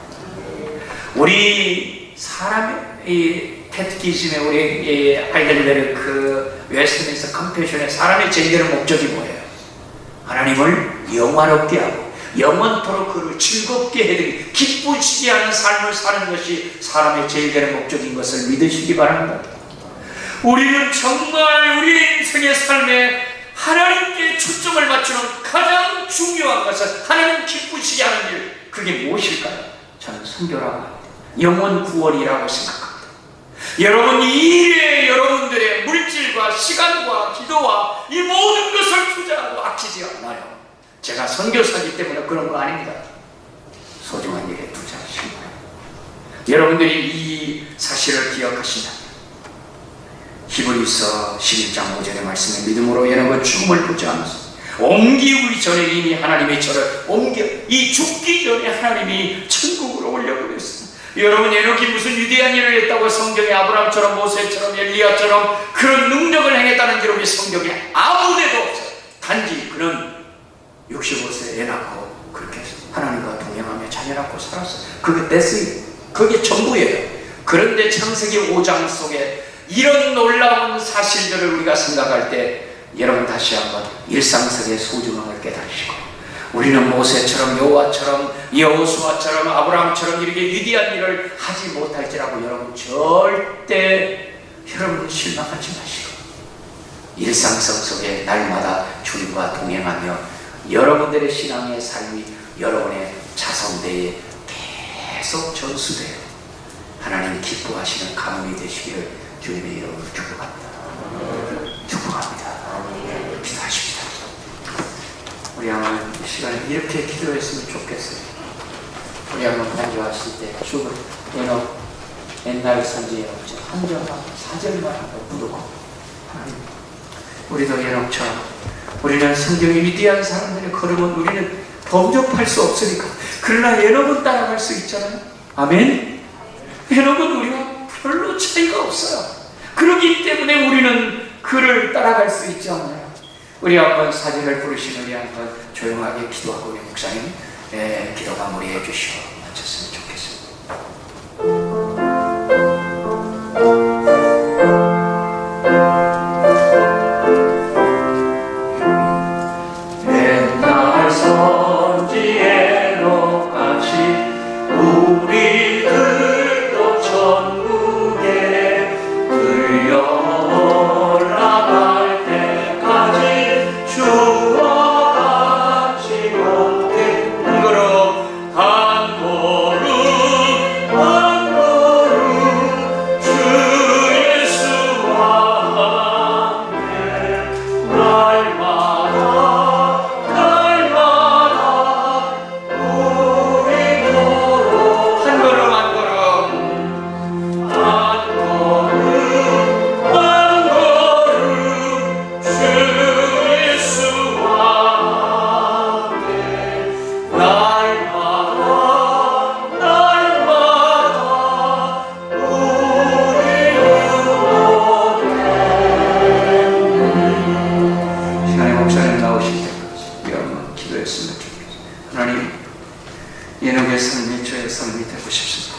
우리 사람의 캐티키즘의 우리 하이델베르크 그 웨스트민스터 컨페션의 사람의 제일 되는 목적이 뭐예요? 하나님을 영화롭게 하고 영원토록 그를 즐겁게 해드리고 기쁘시게 하는 삶을 사는 것이 사람의 제일 되는 목적인 것을 믿으시기 바랍니다. 우리는 정말 우리 인생의 삶에 하나님께 초점을 맞추는 가장 중요한 것은 하나님 기쁘시게 하는 일, 그게 무엇일까요? 저는 순교라고 합니다. 영원 구원이라고 생각합니다. 여러분, 이 일에 여러분들의 물질과 시간과 기도와 이 모든 것을 투자하고 아끼지 않아요. 제가 선교사기 때문에 그런 거 아닙니다. 소중한 일에 투자하신 거예요. 여러분들이 이 사실을 기억하신다면 히브리서 11장 5절의 말씀에 믿음으로 에녹은 죽음을 보지 않았습니다. 옮기기 전에 이미 하나님이 저를 이 죽기 전에 하나님이 천국으로 올려보냈습니다. 여러분, 에녹이 무슨 위대한 일을 했다고 성경에 아브라함처럼 모세처럼 엘리야처럼 그런 능력을 행했다는 기록이 성경에 아무데도 없어요. 단지 그는 65세에 애 낳고 그렇게 하나님과 동행하며 자녀 낳고 살았어요. 그게 전부예요. 그런데 창세기 5장 속에 이런 놀라운 사실들을 우리가 생각할 때 여러분 다시 한번 일상적인 소중함을 깨달으시고, 우리는 모세처럼 여호수아처럼 아브라함처럼 이렇게 위대한 일을 하지 못할지라고 여러분 절대 실망하지 마시고, 일상성 속에 날마다 주님과 동행하며 여러분들의 신앙의 삶이 여러분의 자성대에 계속 전수되어 하나님 기뻐하시는 가문이 되시기를 주님의 이름으로 축복합니다. 축복합니다. 기도하십시다. 우리 한번 이 시간에 이렇게 기도했으면 좋겠어요. 우리 한번 간주하실 때 죽을 에녹 옛날 선지에 한 절만 4절만 한번 부르고, 하나님 우리도 에녹처럼 우리는 성경이 위대한 사람들의 걸음은 우리는 범접할 수 없으니까, 그러나 에녹은 따라갈 수 있잖아요. 아멘. 에녹은 우리와 별로 차이가 없어요. 그렇기 때문에 우리는 그를 따라갈 수 있지 않나요? 우리 한번 사제를 부르시는 우리 한번 조용하게 기도하고, 우리 목사님 기도 마무리해 주시고 마쳤으면 좋겠습니다. 옛날 선지에 녹같이 우리들도 천국에 들려 올라갈 때까지 주와 같이 걷게 한 걸음 한 걸음 주 예수와 함께 날마다 우리도 한 걸음 주 예수와 함께 날마다 시간에 목사님 나오실 때까지 여러분 기도했으면 좋겠습니다. 하나님, 에녹의 삶이 저의 삶이 되고 싶습니다.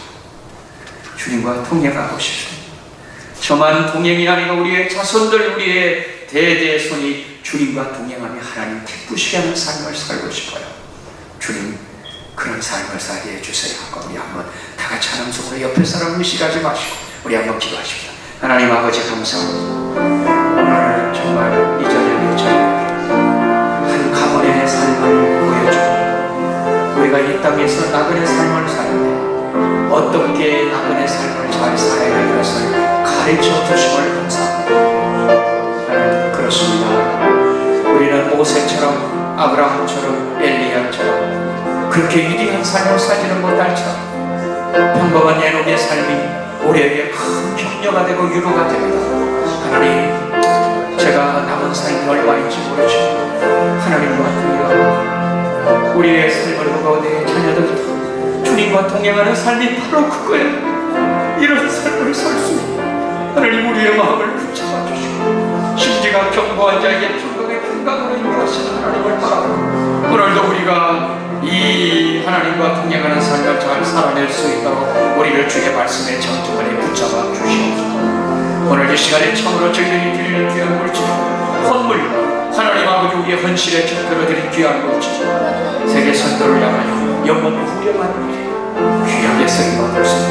주님과 동행하고 싶습니다. 저만 동행이 아니라 우리의 자손들, 우리의 대대손이 주님과 동행하며 하나님 기쁘시게 하는 삶을 살고 싶어요. 주님, 그런 삶을 살게 해주세요. 우리 한번 다 같이 하나님 속으로 옆에 사람 의식하지 마시고 우리 한번 기도하십시다. 하나님 아버지, 감사합니다. 오늘 정말 이 저녁에 한 가문의 삶을 보여주고, 우리가 이 땅에서 나그네 삶을 사는데 어떻게 나그네 삶을 잘 살아야 할 것을 가르쳐 주심을 감사합니다. 하나님, 그렇습니다. 우리는 모세처럼 아브라함처럼 엘리야처럼 그렇게 위대한 삶을 살지는 못할지라도 평범한 에녹의 삶이 우리에게 큰 격려가 되고 위로가 됩니다. 하나님, 제가 남은 삶이 얼마인지 모르지만 하나님과 동행하고 우리의 삶을 보고 내 자녀들도 주님과 동행하는 삶이 바로 그거예요. 이런 삶을 살 수 있는 하나님, 우리의 마음을 붙잡아 주시고 심지가 견고한 자에게 평강의 평강으로 인도하시는 하나님을 바라고, 오늘도 우리가 이 하나님과 동행하는 삶을 잘 살아낼 수 있도록 우리를 주의 말씀에 정중하게 붙잡아 주시옵소서. 오늘 이 시간에 참으로 저희들이 드리는 귀한 물질, 헌물, 하나님 아버지 우리의 헌신에 곁들여 드린 귀한 물질, 세계 선도를 향하여 영원히 후련하는 귀하게 쓰임받을 수 있도록